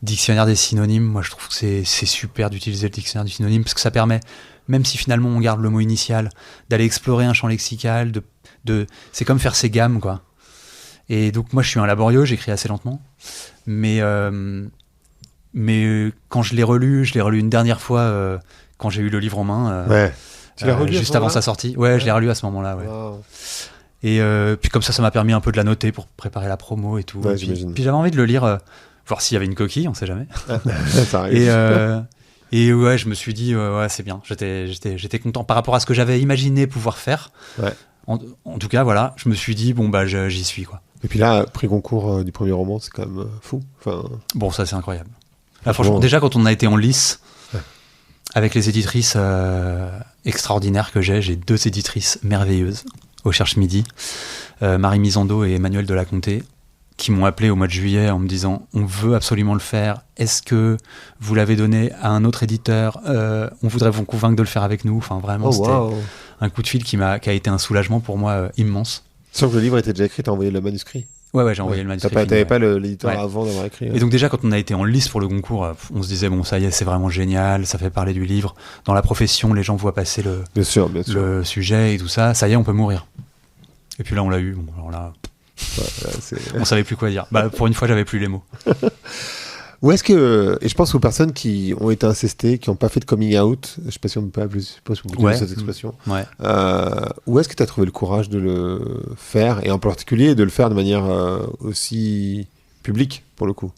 dictionnaire des synonymes. Moi, je trouve que c'est super d'utiliser le dictionnaire du synonyme, parce que ça permet, même si finalement on garde le mot initial, d'aller explorer un champ lexical. C'est comme faire ses gammes, quoi. Et donc moi, je suis un laborieux, j'écris assez lentement. Mais quand je l'ai relu une dernière fois, quand j'ai eu le livre en main. Tu l'as relu juste avant sa sortie. Ouais, je l'ai relu à ce moment-là. Ouais. Wow. Et puis comme ça m'a permis un peu de la noter pour préparer la promo et tout. Ouais, puis j'avais envie de le lire, voir s'il y avait une coquille, on sait jamais. Ça arrive. Et ouais, je me suis dit, c'est bien. J'étais content par rapport à ce que j'avais imaginé pouvoir faire. Ouais. En tout cas, voilà, je me suis dit, j'y suis, quoi. Et puis là, prix Goncourt du premier roman, c'est quand même fou. Bon, ça c'est incroyable. Là, franchement, déjà quand on a été en lice, avec les éditrices extraordinaires que j'ai 2 éditrices merveilleuses au Cherche Midi, Marie Misando et Emmanuel de la Comté, qui m'ont appelé au mois de juillet en me disant on veut absolument le faire, est-ce que vous l'avez donné à un autre éditeur, on voudrait vous convaincre de le faire avec nous. Vraiment, c'était un coup de fil qui a été un soulagement pour moi immense. Sans que le livre était déjà écrit, t'as envoyé le manuscrit? Ouais, j'ai envoyé le manuscrit. T'avais pas l'éditeur Ouais. avant d'avoir écrit. Et donc déjà, quand on a été en lice pour le Goncourt, on se disait, bon, ça y est, c'est vraiment génial, ça fait parler du livre. Dans la profession, les gens voient passer Bien sûr. le sujet et tout ça. Ça y est, on peut mourir. Et puis là, on l'a eu. Bon, alors là, on savait plus quoi dire. Bah, pour une fois, j'avais plus les mots. Où est-ce que, et je pense aux personnes qui ont été incestées, qui n'ont pas fait de coming out, je sais pas si on peut appeler cette expression, Ouais. où est-ce que tu as trouvé le courage de le faire, et en particulier de le faire de manière aussi publique, pour le coup?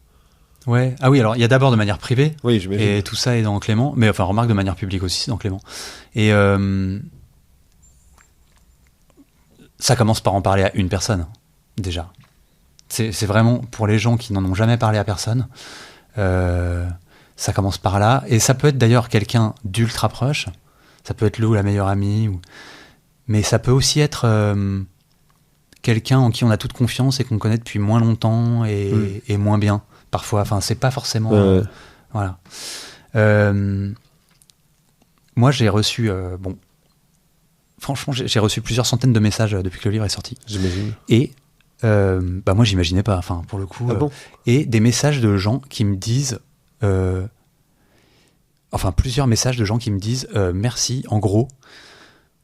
Ouais. Ah oui, alors il y a d'abord de manière privée, Oui, j'imagine. et tout ça est dans Clément, mais enfin, remarque de manière publique aussi, c'est dans Clément. Et ça commence par en parler à une personne, déjà. C'est vraiment pour les gens qui n'en ont jamais parlé à personne. Ça commence par là. Et ça peut être d'ailleurs quelqu'un d'ultra proche. Ça peut être Lou, la meilleure amie. Mais ça peut aussi être quelqu'un en qui on a toute confiance et qu'on connaît depuis moins longtemps et moins bien, parfois. Enfin, c'est pas forcément... voilà. Moi, j'ai reçu... franchement, j'ai reçu plusieurs centaines de messages depuis que le livre est sorti. J'imagine. Et... moi j'imaginais pas, enfin pour le coup, bon et des messages de gens qui me disent, plusieurs messages de gens qui me disent merci, en gros,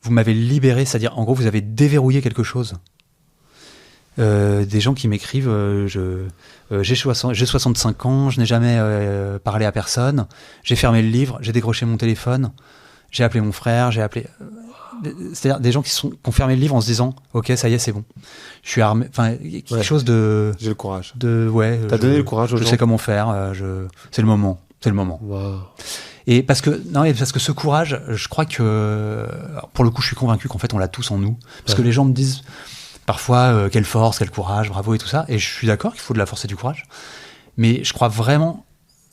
vous m'avez libéré, c'est-à-dire en gros vous avez déverrouillé quelque chose. Des gens qui m'écrivent, j'ai 65 ans, je n'ai jamais parlé à personne, j'ai fermé le livre, j'ai décroché mon téléphone, j'ai appelé mon frère, c'est-à-dire des gens qui ont fermé le livre en se disant ok, ça y est, c'est bon, je suis armé, enfin quelque chose de... J'ai le courage. T'as donné le courage aux gens. Je sais comment faire, c'est le moment. Wow. Et parce que ce courage, je crois que pour le coup, je suis convaincu qu'en fait on l'a tous en nous, parce que les gens me disent parfois quelle force, quel courage, bravo et tout ça, et je suis d'accord qu'il faut de la force et du courage, mais je crois vraiment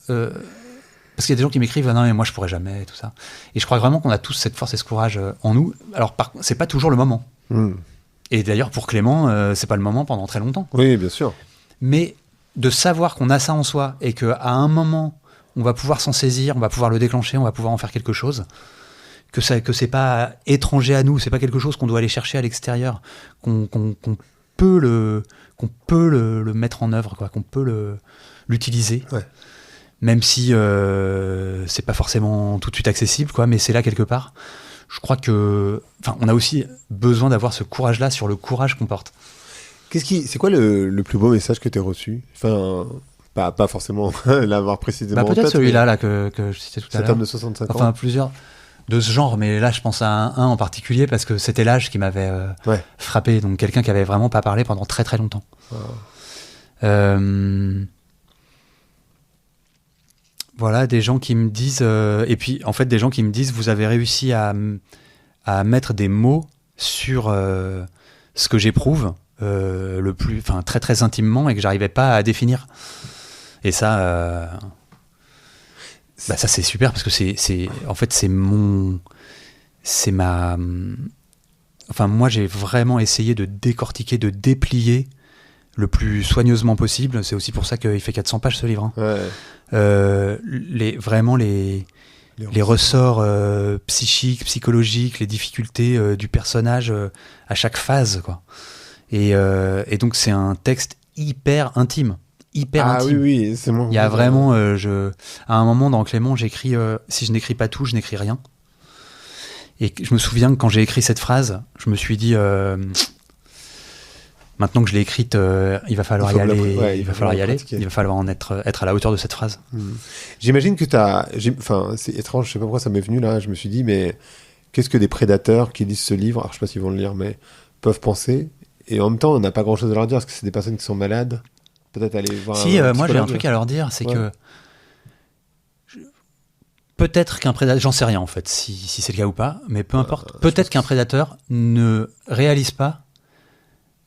parce qu'il y a des gens qui m'écrivent non mais moi je pourrais jamais et tout ça, et je crois vraiment qu'on a tous cette force et ce courage en nous. Alors c'est pas toujours le moment, et d'ailleurs pour Clément c'est pas le moment pendant très longtemps. Oui, bien sûr. Mais de savoir qu'on a ça en soi et qu'à un moment on va pouvoir s'en saisir, on va pouvoir le déclencher, on va pouvoir en faire quelque chose, que c'est pas étranger à nous, c'est pas quelque chose qu'on doit aller chercher à l'extérieur, qu'on peut le mettre en œuvre, quoi, qu'on peut l'utiliser. Ouais. Même si c'est pas forcément tout de suite accessible, quoi, mais c'est là quelque part. Je crois que, on a aussi besoin d'avoir ce courage-là sur le courage qu'on porte. C'est quoi le plus beau message que tu as reçu? Enfin, pas forcément l'avoir précisément. Peut-être celui-là là, que je citais tout à l'heure. Cet homme de 65 ans. Enfin, plusieurs de ce genre, mais là, je pense à un en particulier parce que c'était l'âge qui m'avait frappé. Donc, quelqu'un qui avait vraiment pas parlé pendant très très longtemps. Voilà, des gens qui me disent... et puis, en fait, des gens qui me disent vous avez réussi à mettre des mots sur ce que j'éprouve très très intimement et que j'arrivais pas à définir. Et ça... ça c'est super parce que moi j'ai vraiment essayé de décortiquer, de déplier le plus soigneusement possible. C'est aussi pour ça qu'il fait 400 pages ce livre. Les ressorts psychiques, psychologiques, les difficultés du personnage à chaque phase, quoi. Et donc c'est un texte hyper intime. Intime. Oui, c'est bon. Il y a vraiment, à un moment dans Clément, j'écris si je n'écris pas tout, je n'écris rien. Et je me souviens que quand j'ai écrit cette phrase, je me suis dit maintenant que je l'ai écrite, il va falloir y aller. Il va falloir être à la hauteur de cette phrase. J'imagine que c'est étrange, je sais pas pourquoi ça m'est venu là. Je me suis dit mais qu'est-ce que des prédateurs qui lisent ce livre, alors je sais pas s'ils vont le lire, mais peuvent penser. Et en même temps, on n'a pas grand-chose à leur dire parce que c'est des personnes qui sont malades. Peut-être aller voir. Si, moi j'ai un truc à leur dire, c'est que peut-être qu'un prédateur, j'en sais rien en fait, si c'est le cas ou pas, mais peu importe. Peut-être qu'un prédateur ne réalise pas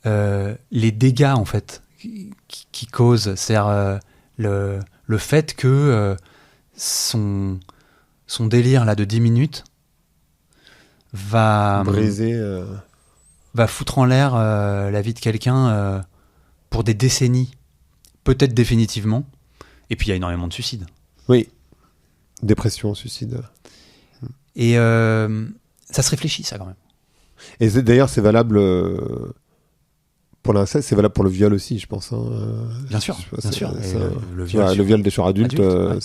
les dégâts en fait qui causent, c'est-à-dire le fait que son délire là de 10 minutes va briser, va foutre en l'air la vie de quelqu'un pour des décennies. Peut-être définitivement. Et puis il y a énormément de suicides. Oui. Dépression, suicide. Et ça se réfléchit, ça, quand même. Et d'ailleurs, c'est valable pour l'inceste, c'est valable pour le viol aussi, je pense. Hein. Bien sûr, bien sûr. Le viol des joueurs adultes, ouais.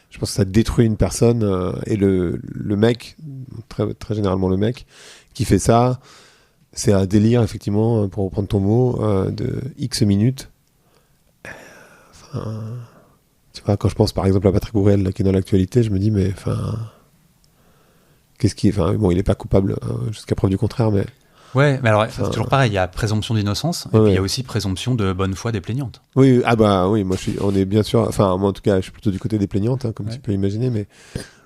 je pense que ça détruit une personne. Et le mec, très, très généralement le mec, qui fait ça, c'est un délire, effectivement, pour reprendre ton mot, de X minutes. Enfin, tu vois, quand je pense par exemple à Patrick Bruel, là, qui est dans l'actualité, je me dis, mais enfin. Bon, il n'est pas coupable jusqu'à preuve du contraire, mais. Ouais, mais alors, c'est toujours pareil, il y a présomption d'innocence, et puis il y a aussi présomption de bonne foi des plaignantes. Oui, moi on est bien sûr, enfin, moi en tout cas, je suis plutôt du côté des plaignantes, hein, comme tu peux imaginer,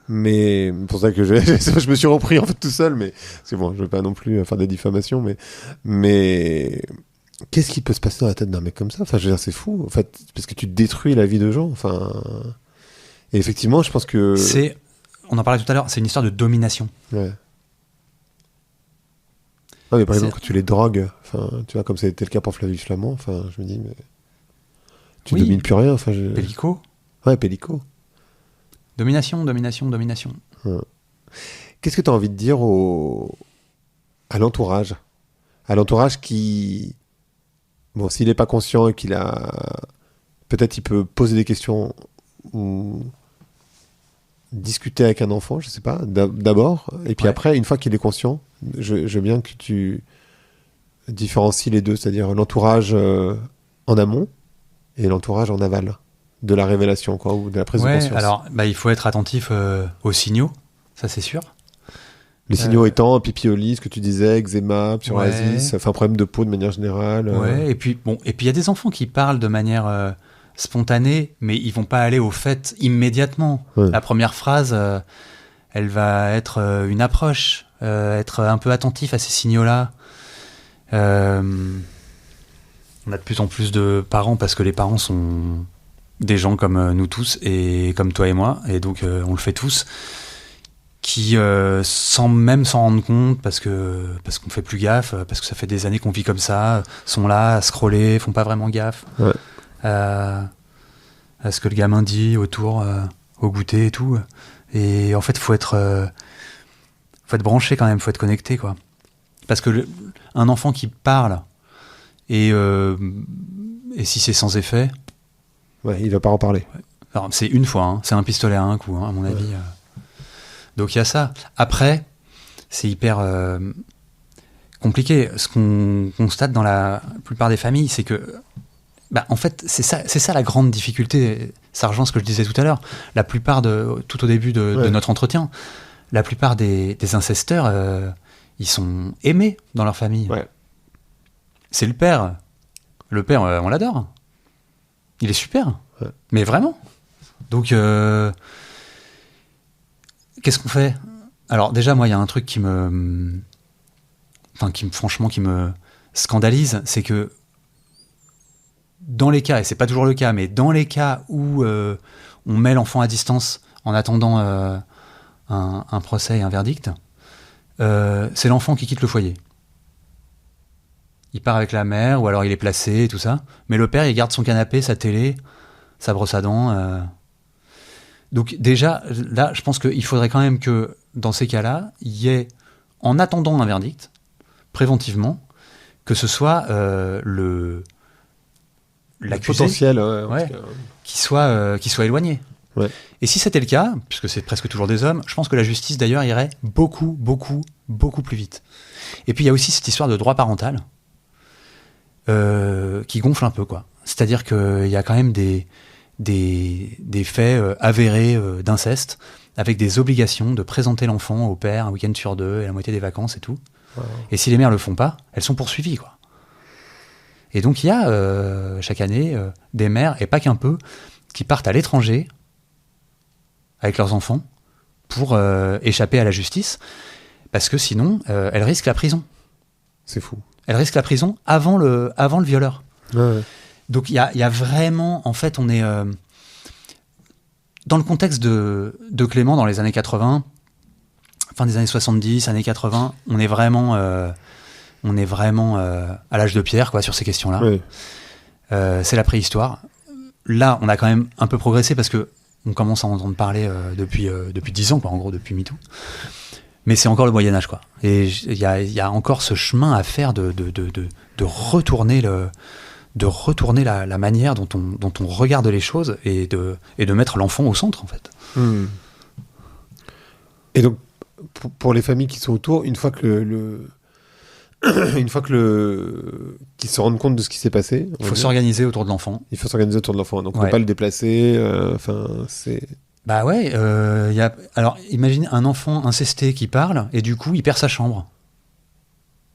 mais pour ça que je me suis repris en fait tout seul, mais c'est bon, je veux pas non plus faire des diffamations, mais qu'est-ce qui peut se passer dans la tête d'un mec comme ça? Enfin, je veux dire, c'est fou, en fait, parce que tu détruis la vie de gens, enfin, et effectivement, je pense que. On en parlait tout à l'heure, c'est une histoire de domination. Ouais. Non, mais par exemple, quand tu les drogues, tu vois, comme ça a été le cas pour Flavius Flamand, je me dis, mais. Tu domines plus rien, Pellico. Ouais, Pellico. Domination. Ouais. Qu'est-ce que tu as envie de dire à l'entourage? À l'entourage qui. Bon, s'il n'est pas conscient et qu'il a. Peut-être il peut poser des questions ou discuter avec un enfant, je sais pas, d'abord, et puis après, une fois qu'il est conscient, je veux bien que tu différencies les deux, c'est-à-dire l'entourage en amont et l'entourage en aval de la révélation, quoi, ou de la prise de conscience. Alors, il faut être attentif aux signaux, ça c'est sûr. Les signaux étant pipi au lit, ce que tu disais, eczéma, psoriasis, problème de peau de manière générale. Ouais, et puis il y a des enfants qui parlent de manière spontanée, mais ils vont pas aller au fait immédiatement. Ouais. La première phrase, elle va être une approche, être un peu attentif à ces signaux-là. On a de plus en plus de parents, parce que les parents sont des gens comme nous tous, et comme toi et moi, et donc on le fait tous, qui, sans même s'en rendre compte, parce qu'on fait plus gaffe, parce que ça fait des années qu'on vit comme ça, sont là à scroller, font pas vraiment gaffe. Ouais. À ce que le gamin dit autour, au goûter et tout. Et en fait, faut être branché quand même, faut être connecté, quoi. Parce que un enfant qui parle, et si c'est sans effet... Ouais, il va pas en parler. Ouais. Alors, c'est une fois, hein, c'est un pistolet à un coup, hein, à mon avis. Donc il y a ça. Après, c'est hyper compliqué. Ce qu'on constate dans la plupart des familles, c'est que en fait, c'est ça la grande difficulté. Ça rejoint ce que je disais tout à l'heure. La plupart tout au début de notre entretien, la plupart des incesteurs, ils sont aimés dans leur famille. Ouais. C'est le père. Le père, on l'adore. Il est super. Ouais. Mais vraiment. Donc, qu'est-ce qu'on fait? Alors déjà, moi, il y a un truc qui me scandalise, c'est que dans les cas, et c'est pas toujours le cas, mais dans les cas où on met l'enfant à distance en attendant un procès et un verdict, c'est l'enfant qui quitte le foyer. Il part avec la mère, ou alors il est placé et tout ça, mais le père, il garde son canapé, sa télé, sa brosse à dents. Donc déjà, là, je pense qu'il faudrait quand même que, dans ces cas-là, il y ait, en attendant un verdict, préventivement, que ce soit l'accusé, potentiel, qui soit éloigné. Ouais. Et si c'était le cas, puisque c'est presque toujours des hommes, je pense que la justice d'ailleurs irait beaucoup, beaucoup, beaucoup plus vite. Et puis il y a aussi cette histoire de droit parental qui gonfle un peu, quoi. C'est-à-dire qu'il y a quand même des faits avérés d'inceste, avec des obligations de présenter l'enfant au père un week-end sur 2 et la moitié des vacances et tout. Ouais. Et si les mères le font pas, elles sont poursuivies, quoi. Et donc il y a chaque année des mères, et pas qu'un peu, qui partent à l'étranger avec leurs enfants pour échapper à la justice, parce que sinon elles risquent la prison. C'est fou. Elles risquent la prison avant le violeur. Ouais. Donc il y a vraiment, en fait, on est dans le contexte de Clément dans les années 80, fin des années 70, années 80, on est vraiment à l'âge de pierre, quoi, sur ces questions-là. Oui. C'est la préhistoire. Là, on a quand même un peu progressé parce que on commence à en entendre parler depuis 10 ans, quoi, en gros, depuis MeToo. Mais c'est encore le Moyen-Âge, quoi. Et il y a encore ce chemin à faire de retourner la manière dont on regarde les choses et de mettre l'enfant au centre, en fait. Et donc, pour les familles qui sont autour, une fois que qu'ils se rendent compte de ce qui s'est passé, Il faut s'organiser autour de l'enfant. Il faut s'organiser autour de l'enfant. Donc, on ne peut pas le déplacer. C'est... Bah ouais. Alors, imagine un enfant incesté qui parle et du coup, il perd sa chambre.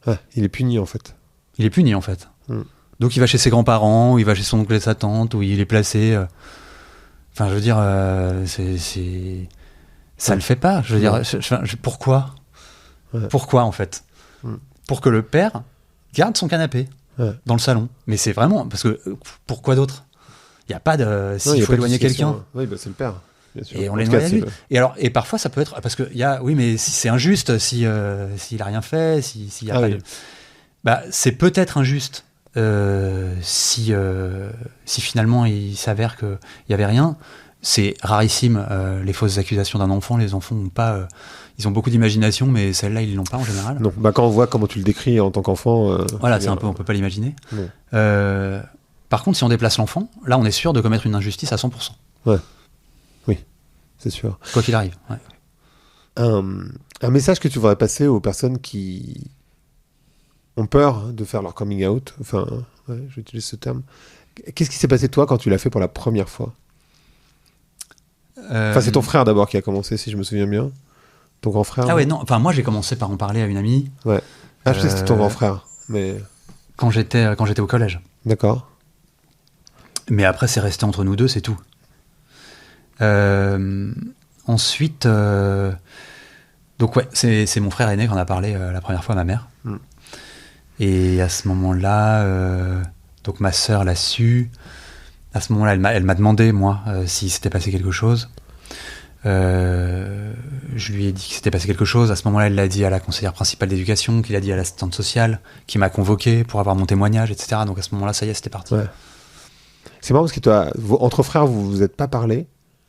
Ah, il est puni, en fait. Il est puni, en fait. Donc, il va chez ses grands-parents, ou il va chez son oncle et sa tante, où il est placé. Enfin, je veux dire, ça le fait pas. Je veux dire, pourquoi Pourquoi, en fait Pour que le père garde son canapé dans le salon. Mais c'est vraiment... Parce que, pourquoi d'autre ? Il n'y a pas de... S'il faut éloigner quelqu'un... Oui, bah c'est le père. Bien sûr. Et on l'éloigne à lui. Et parfois, ça peut être... Parce que, oui, mais si c'est injuste, s'il n'a rien fait, s'il y a pas de... Bah, c'est peut-être injuste si finalement il s'avère qu'il n'y avait rien. C'est rarissime, les fausses accusations d'un enfant. Les enfants n'ont pas... ils ont beaucoup d'imagination, mais celles-là, ils ne l'ont pas en général. Non, bah, quand on voit comment tu le décris en tant qu'enfant... voilà, c'est un peu... On ne peut pas l'imaginer. Par contre, si on déplace l'enfant, là, on est sûr de commettre une injustice à 100%. Ouais. Oui, c'est sûr. Quoi qu'il arrive. Ouais. Un message que tu voudrais passer aux personnes qui ont peur de faire leur coming out, enfin, j'utilise ce terme. Qu'est-ce qui s'est passé toi quand tu l'as fait pour la première fois ? Enfin, c'est ton frère d'abord qui a commencé, si je me souviens bien. Ton grand frère. Ah ouais, non. Enfin, moi, j'ai commencé par en parler à une amie. Ouais. Ah, je sais que c'était ton grand frère, mais... Quand j'étais au collège. D'accord. Mais après, c'est resté entre nous deux, c'est tout. Ensuite, donc ouais, c'est mon frère aîné qu'on a parlé la première fois à ma mère. Et à ce moment-là, donc ma sœur l'a su. À ce moment-là, elle m'a demandé, moi, s'il s'était passé quelque chose. Je lui ai dit qu'il s'était passé quelque chose. À ce moment-là, elle l'a dit à la conseillère principale d'éducation, qu'il a dit à l'assistante sociale, qui m'a convoqué pour avoir mon témoignage, etc. Donc à ce moment-là, ça y est, c'était parti. Ouais. C'est marrant parce que entre frères, vous vous êtes pas parlé.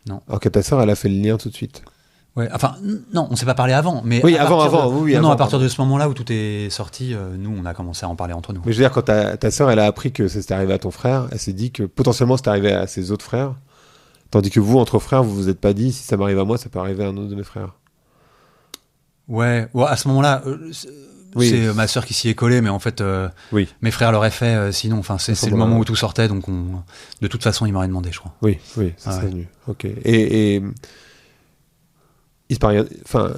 Non. Alors que ta sœur, elle a fait le lien tout de suite. Ouais, enfin, non, on s'est pas parlé avant. Mais oui, à partir de ce moment-là où tout est sorti, nous, on a commencé à en parler entre nous. Mais je veux dire, quand ta sœur, elle a appris que ça s'était arrivé à ton frère, elle s'est dit que potentiellement c'était arrivé à ses autres frères. Tandis que vous, entre frères, vous vous êtes pas dit, si ça m'arrive à moi, ça peut arriver à un autre de mes frères. Ouais, à ce moment-là, c'est ma sœur qui s'y est collée, mais en fait, mes frères l'auraient fait sinon. Enfin, c'est le moment où tout sortait, donc de toute façon, ils m'auraient demandé, je crois. Oui, ça serait venu. Ok. Et il se passe, enfin,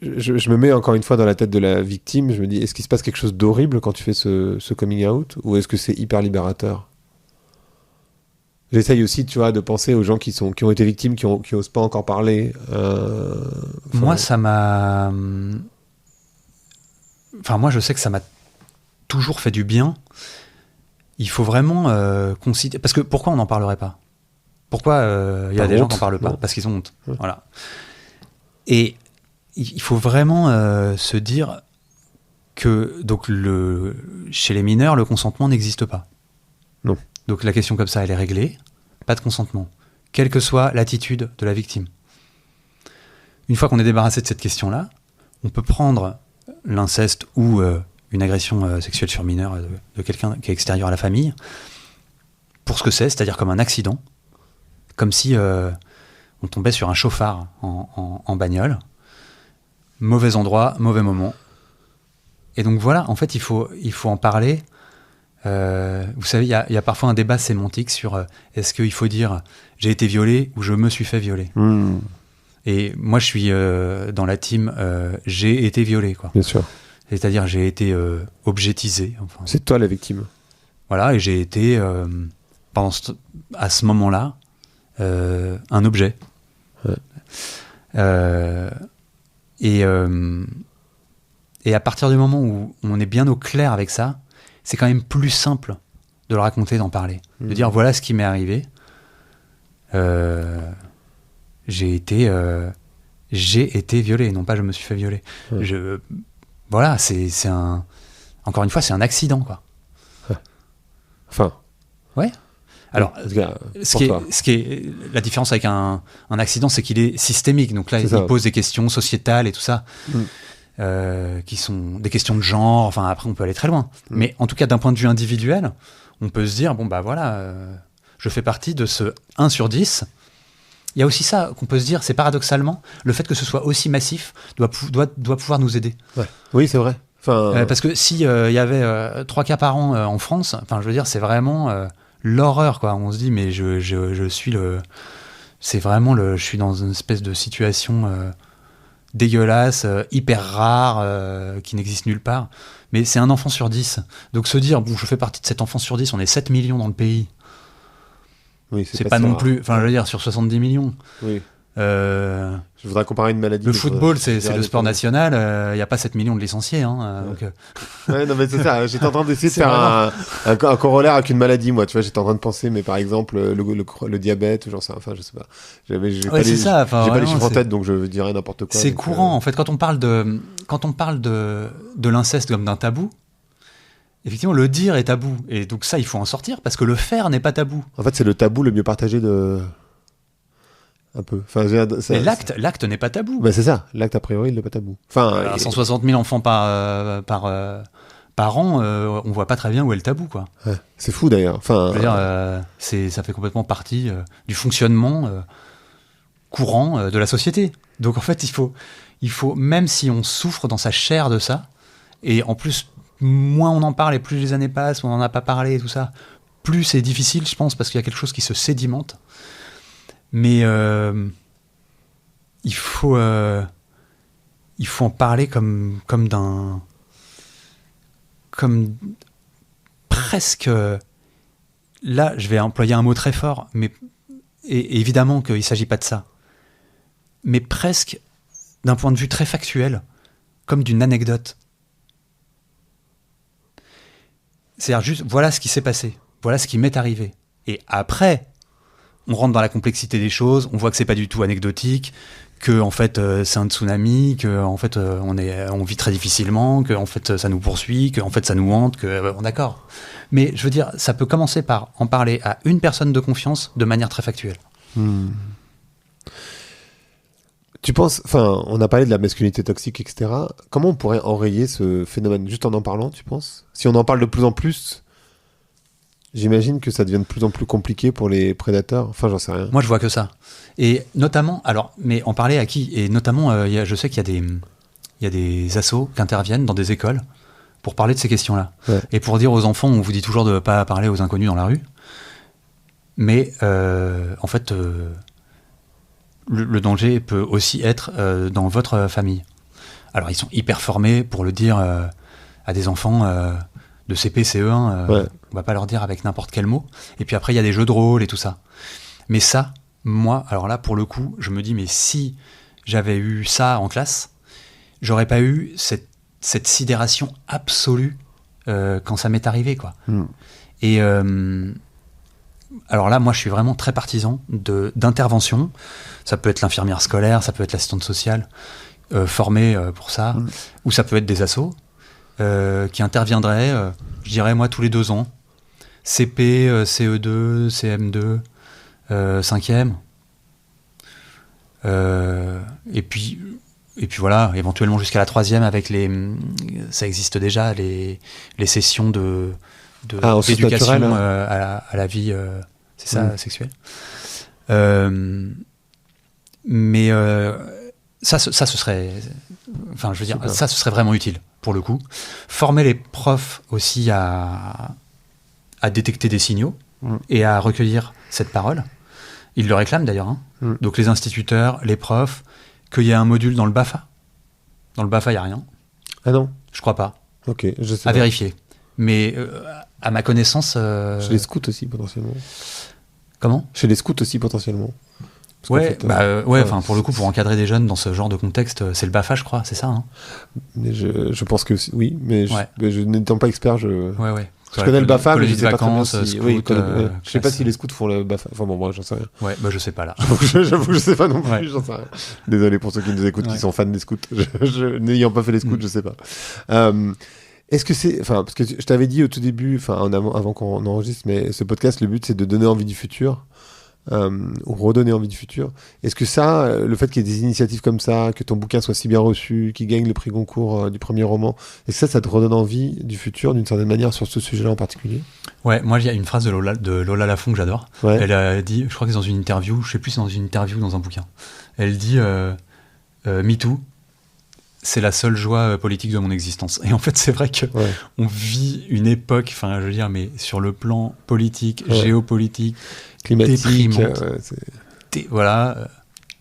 je me mets encore une fois dans la tête de la victime. Je me dis, est-ce qu'il se passe quelque chose d'horrible quand tu fais ce coming out, ou est-ce que c'est hyper libérateur ? J'essaye aussi, tu vois, de penser aux gens qui ont été victimes, qui osent pas encore parler. Moi, ça m'a... Enfin, moi, je sais que ça m'a toujours fait du bien. Il faut vraiment considérer... Parce que pourquoi on n'en parlerait pas ? Pourquoi il y a des gens qui n'en parlent pas ? Parce qu'ils ont honte. Ouais. Voilà. Et il faut vraiment se dire que donc, chez les mineurs, le consentement n'existe pas. Non. Donc la question comme ça, elle est réglée. Pas de consentement. Quelle que soit l'attitude de la victime. Une fois qu'on est débarrassé de cette question-là, on peut prendre l'inceste ou une agression sexuelle sur mineur de quelqu'un qui est extérieur à la famille pour ce que c'est-à-dire comme un accident. Comme si on tombait sur un chauffard en bagnole. Mauvais endroit, mauvais moment. Et donc voilà, en fait, il faut en parler. Vous savez, il y a parfois un débat sémantique sur est-ce qu'il faut dire j'ai été violé ou je me suis fait violer. Et moi, je suis dans la team j'ai été violé, quoi. Bien sûr. C'est-à-dire j'ai été objetisé. Enfin, c'est toi la victime. Voilà, et j'ai été à ce moment-là un objet. Ouais. Et à partir du moment où on est bien au clair avec ça, c'est quand même plus simple de le raconter, d'en parler. De dire, voilà ce qui m'est arrivé. J'ai été violé, non pas je me suis fait violer. Voilà, encore une fois, c'est un accident, quoi. Enfin. Ouais. Alors, En tout cas, ce pour qui, toi. est, ce qui est la différence avec un accident, c'est qu'il est systémique. Donc là, C'est il ça. pose des questions sociétales et tout ça, Mm. qui sont des questions de genre. Enfin, après, on peut aller très loin. Mm. Mais en tout cas, d'un point de vue individuel, on peut se dire, bon, bah voilà, je fais partie de ce 1 sur 10. Il y a aussi ça qu'on peut se dire, c'est paradoxalement, le fait que ce soit aussi massif doit pouvoir nous aider. Ouais. Oui, c'est vrai. Enfin, Parce que si il y avait 3 cas par an en France, enfin, je veux dire, c'est vraiment l'horreur, quoi. On se dit, mais je suis c'est vraiment je suis dans une espèce de situation dégueulasse, hyper rare, qui n'existe nulle part. Mais c'est un enfant sur 10. Donc se dire, bon, je fais partie de cet enfant sur 10, on est 7 millions dans le pays. oui, C'est pas si non rare. plus, enfin, je veux dire, sur 70 millions. Oui. Euh, Je voudrais comparer une maladie. le mais football, je c'est dirais le des sport trucs. national. Il n'y a pas 7 millions de licenciés. Hein, donc, Ouais, non, mais c'est ça. J'étais en train d'essayer de C'est faire un corollaire avec une maladie, moi. Tu vois, j'étais en train de penser, mais par exemple, le diabète, ou genre ça. Enfin, je sais pas. J'ai ouais, pas les, c'est ça. Enfin, j'ai pas les vraiment, chiffres en c'est- tête, donc je dirais n'importe quoi. C'est donc, courant, en fait, quand on parle de l'inceste comme d'un tabou, effectivement, le dire est tabou. Et donc ça, il faut en sortir, parce que le faire n'est pas tabou. En fait, c'est le tabou le mieux partagé de. Un peu. Enfin, ça- Mais l'acte n'est pas tabou. Bah, c'est ça. L'acte, a priori, il n'est pas tabou. Enfin, Alors, 160 000 enfants par an, on voit pas très bien où est le tabou, quoi. ouais, c'est fou d'ailleurs. Enfin, Je veux dire, ça fait complètement partie du fonctionnement courant de la société. Donc en fait, il faut, même si on souffre dans sa chair de ça, et en plus, moins on en parle et plus les années passent, on n'en a pas parlé et tout ça, plus c'est difficile, je pense, parce qu'il y a quelque chose qui se sédimente. Mais il faut en parler comme presque. Là, je vais employer un mot très fort, mais et évidemment qu'il ne s'agit pas de ça, mais presque d'un point de vue très factuel, comme d'une anecdote. C'est-à-dire juste, voilà ce qui s'est passé, voilà ce qui m'est arrivé. Et après, on rentre dans la complexité des choses, on voit que c'est pas du tout anecdotique, que en fait c'est un tsunami, que en fait on vit très difficilement, que en fait ça nous poursuit, que en fait ça nous hante, que d'accord. Mais je veux dire, ça peut commencer par en parler à une personne de confiance de manière très factuelle. tu penses, enfin, on a parlé de la masculinité toxique, etc. Comment on pourrait enrayer ce phénomène juste en parlant, tu penses? Si on en parle de plus en plus, j'imagine que ça devient de plus en plus compliqué pour les prédateurs. Enfin, j'en sais rien. Moi, je vois que ça. Et notamment, alors, mais en parler à qui? Et notamment, je sais qu'il y a des assos qui interviennent dans des écoles pour parler de ces questions-là. Ouais. Et pour dire aux enfants, on vous dit toujours de ne pas parler aux inconnus dans la rue. Mais en fait, le danger peut aussi être dans votre famille. Alors, ils sont hyper formés pour le dire à des enfants de CP, CE1. Ouais. On va pas leur dire avec n'importe quel mot. Et puis après, il y a des jeux de rôle et tout ça. Mais ça, moi, alors là, pour le coup, je me dis, mais si j'avais eu ça en classe, j'aurais pas eu cette sidération absolue quand ça m'est arrivé, quoi. Et alors là, moi, je suis vraiment très partisan d'intervention. Ça peut être l'infirmière scolaire, ça peut être l'assistante sociale formée pour ça, ou ça peut être des assos qui interviendraient, je dirais, moi, tous les 2 ans. CP, CE2, CM2, 5e. Et puis voilà, éventuellement jusqu'à la 3e avec ça existe déjà, les sessions d'éducation naturel, à la vie c'est ça, sexuelle. Mais ça ce serait, enfin je veux dire, Super. ça ce serait vraiment utile pour le coup. Former les profs aussi à détecter des signaux et à recueillir cette parole. Ils le réclament d'ailleurs. Hein. Donc les instituteurs, les profs, qu'il y ait un module dans le BAFA. Dans le BAFA, il n'y a rien. Ah non? Je crois pas. Ok, je sais À pas. vérifier. Mais à ma connaissance... Chez les scouts aussi, potentiellement. Comment? Chez les scouts aussi, potentiellement. Parce qu'en Ouais, fait, ouais, enfin pour le coup, pour encadrer des jeunes dans ce genre de contexte, c'est le BAFA, je crois, c'est ça, hein? mais je pense que oui, mais Ouais. je n'étant pas expert, Ouais, ouais. je connais le BAFA, mais je colonie de sais pas très bien vacances, si... scout, oui, ouais. Je sais pas classe. si les scouts font le BAFA. Enfin bon, moi, j'en sais rien. Ouais, bah je sais pas là. J'avoue que je sais pas non plus, Ouais. j'en sais rien. Désolé pour ceux qui nous écoutent, Ouais. qui sont fans des scouts. N'ayant pas fait les scouts, je sais pas. Est-ce que c'est, enfin, parce que je t'avais dit au tout début, enfin, avant qu'on enregistre, mais ce podcast, le but, c'est de donner envie du futur, ou redonner envie du futur. Est-ce que ça, le fait qu'il y ait des initiatives comme ça, que ton bouquin soit si bien reçu, qu'il gagne le prix Goncourt du premier roman, est-ce que ça te redonne envie du futur d'une certaine manière sur ce sujet-là en particulier? Ouais, moi, il y a une phrase de Lola Lafont que j'adore. Ouais. Elle a dit, je crois que c'est dans une interview, je sais plus si c'est dans une interview ou dans un bouquin. Elle dit MeToo, c'est la seule joie politique de mon existence. Et en fait, c'est vrai que on vit une époque, enfin, je veux dire, mais sur le plan politique, géopolitique, climatique, déprimante,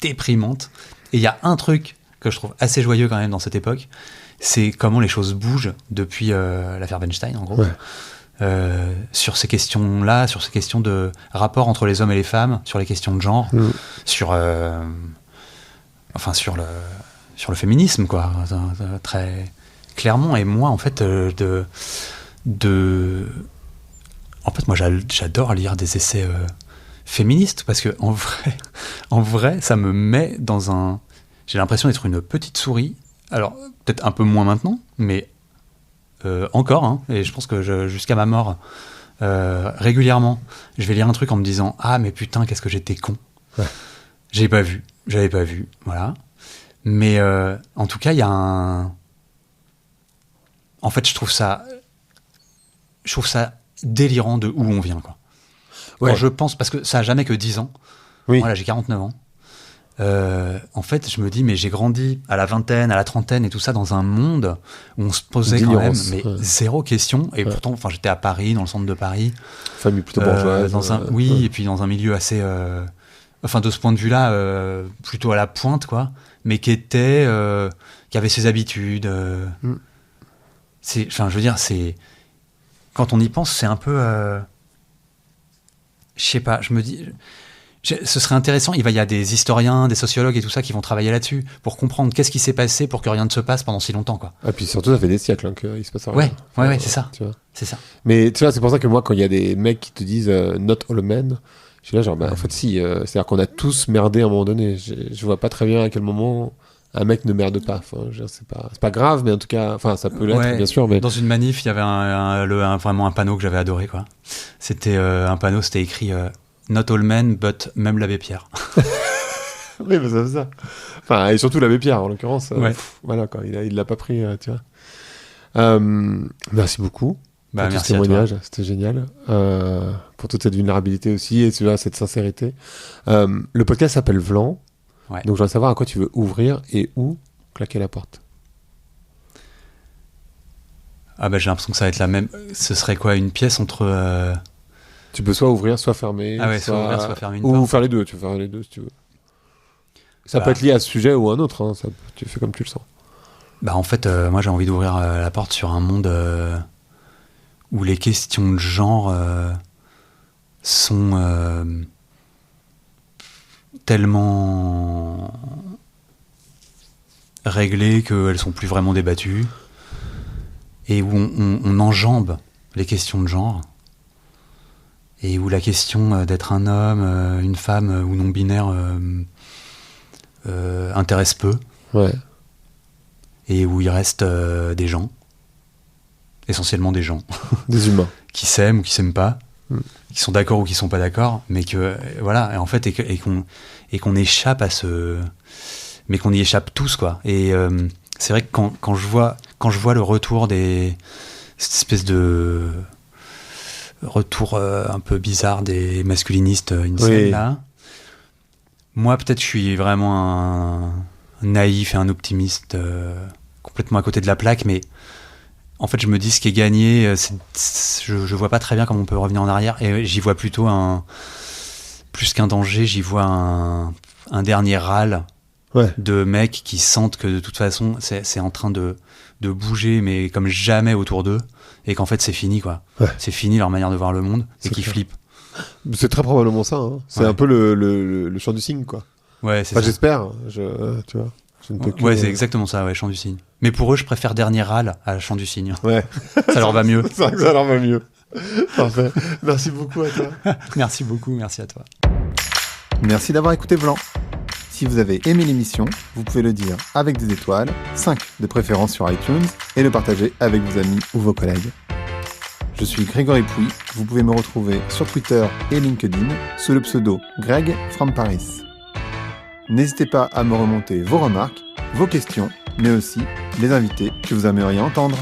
déprimante. Et il y a un truc que je trouve assez joyeux quand même dans cette époque, c'est comment les choses bougent depuis l'affaire Weinstein, en gros. Sur ces questions-là, sur ces questions de rapport entre les hommes et les femmes, sur les questions de genre, sur le féminisme, quoi, très clairement. Et moi, en fait, moi, j'adore lire des essais féministes parce que en vrai, ça me met dans un. J'ai l'impression d'être une petite souris. Alors, peut-être un peu moins maintenant, mais encore. Hein, et je pense que jusqu'à ma mort, régulièrement, je vais lire un truc en me disant ah mais putain, qu'est-ce que j'étais con. J'avais pas vu, voilà. Mais en tout cas, il y a un. En fait, je trouve ça délirant de où on vient, quoi. Quand je pense, parce que ça a jamais que 10 ans. Oui. Voilà, j'ai 49 ans. En fait, je me dis, mais j'ai grandi à la vingtaine, à la trentaine et tout ça dans un monde où on se posait quand même zéro question. Et pourtant, enfin, j'étais à Paris, dans le centre de Paris. Famille plutôt bourgeoise. Et puis dans un milieu assez. Enfin, de ce point de vue-là, plutôt à la pointe, quoi. Mais qui avait ses habitudes. Enfin, je veux dire, c'est. Quand on y pense, c'est un peu. Je sais pas, je me dis. Ce serait intéressant, il y a des historiens, des sociologues et tout ça qui vont travailler là-dessus pour comprendre qu'est-ce qui s'est passé pour que rien ne se passe pendant si longtemps, quoi. Ah, puis surtout, ça fait des siècles qu'il se passe rien. Ouais, c'est ça. Tu vois. C'est ça. Mais tu vois, c'est pour ça que moi, quand il y a des mecs qui te disent not all men, je suis là, genre, en fait, si. C'est-à-dire qu'on a tous merdé à un moment donné. Je vois pas très bien à quel moment un mec ne merde pas. Enfin, je veux dire, c'est pas grave, mais en tout cas, enfin, ça peut l'être, bien sûr. Mais... Dans une manif, il y avait vraiment un panneau que j'avais adoré, quoi. C'était un panneau, c'était écrit Not all men, but même l'abbé Pierre. Oui, mais ça fait ça. Enfin, et surtout l'abbé Pierre, en l'occurrence. Voilà, quoi. Il l'a pas pris, tu vois. Merci beaucoup. Pour tout ce témoignage, c'était génial. Pour toute cette vulnérabilité aussi et cette sincérité. Le podcast s'appelle Vlan. Ouais. Donc, je voudrais savoir à quoi tu veux ouvrir et où claquer la porte. Ah bah, j'ai l'impression que ça va être la même. Ce serait quoi, une pièce entre. Tu peux soit ouvrir, soit fermer. Ah ouais, soit ouvrir, soit fermer une porte. porte. Ou faire les deux. Tu peux faire les deux si tu veux. Ça peut être lié à ce sujet ou à un autre. Hein. Tu fais comme tu le sens. Bah, en fait, moi, j'ai envie d'ouvrir la porte sur un monde où les questions de genre sont tellement réglées qu'elles sont plus vraiment débattues et où on enjambe les questions de genre et où la question d'être un homme, une femme ou non-binaire intéresse peu. Ouais. Et où il reste des gens, essentiellement des gens. Des humains. Qui s'aiment ou qui s'aiment pas, qui sont d'accord ou qui sont pas d'accord, mais que, voilà, et en fait, et qu'on échappe à ce... Mais qu'on y échappe tous, quoi. Et c'est vrai que quand je vois le retour cette espèce de retour un peu bizarre des masculinistes incels, là, moi, peut-être, je suis vraiment un naïf et un optimiste complètement à côté de la plaque, mais en fait, je me dis ce qui est gagné, je vois pas très bien comment on peut revenir en arrière, et j'y vois plutôt plus qu'un danger, j'y vois un dernier râle de mecs qui sentent que de toute façon, c'est en train de bouger, mais comme jamais autour d'eux, et qu'en fait, c'est fini, quoi. Ouais. C'est fini leur manière de voir le monde, et qu'ils flippent. C'est très probablement ça. Hein. C'est un peu le chant du cygne, quoi. Ouais, c'est ça. J'espère, tu vois. C'est exactement ça, chant du cygne. Mais pour eux, je préfère dernier râle à chant du cygne. Ouais. Ça leur va mieux. C'est vrai que ça leur va mieux. Parfait. Merci beaucoup à toi. Merci beaucoup, merci à toi. Merci d'avoir écouté Vlan. Si vous avez aimé l'émission, vous pouvez le dire avec des étoiles, 5 de préférence sur iTunes, et le partager avec vos amis ou vos collègues. Je suis Grégory Pouy, vous pouvez me retrouver sur Twitter et LinkedIn sous le pseudo Greg from Paris. N'hésitez pas à me remonter vos remarques, vos questions, mais aussi les invités que vous aimeriez entendre.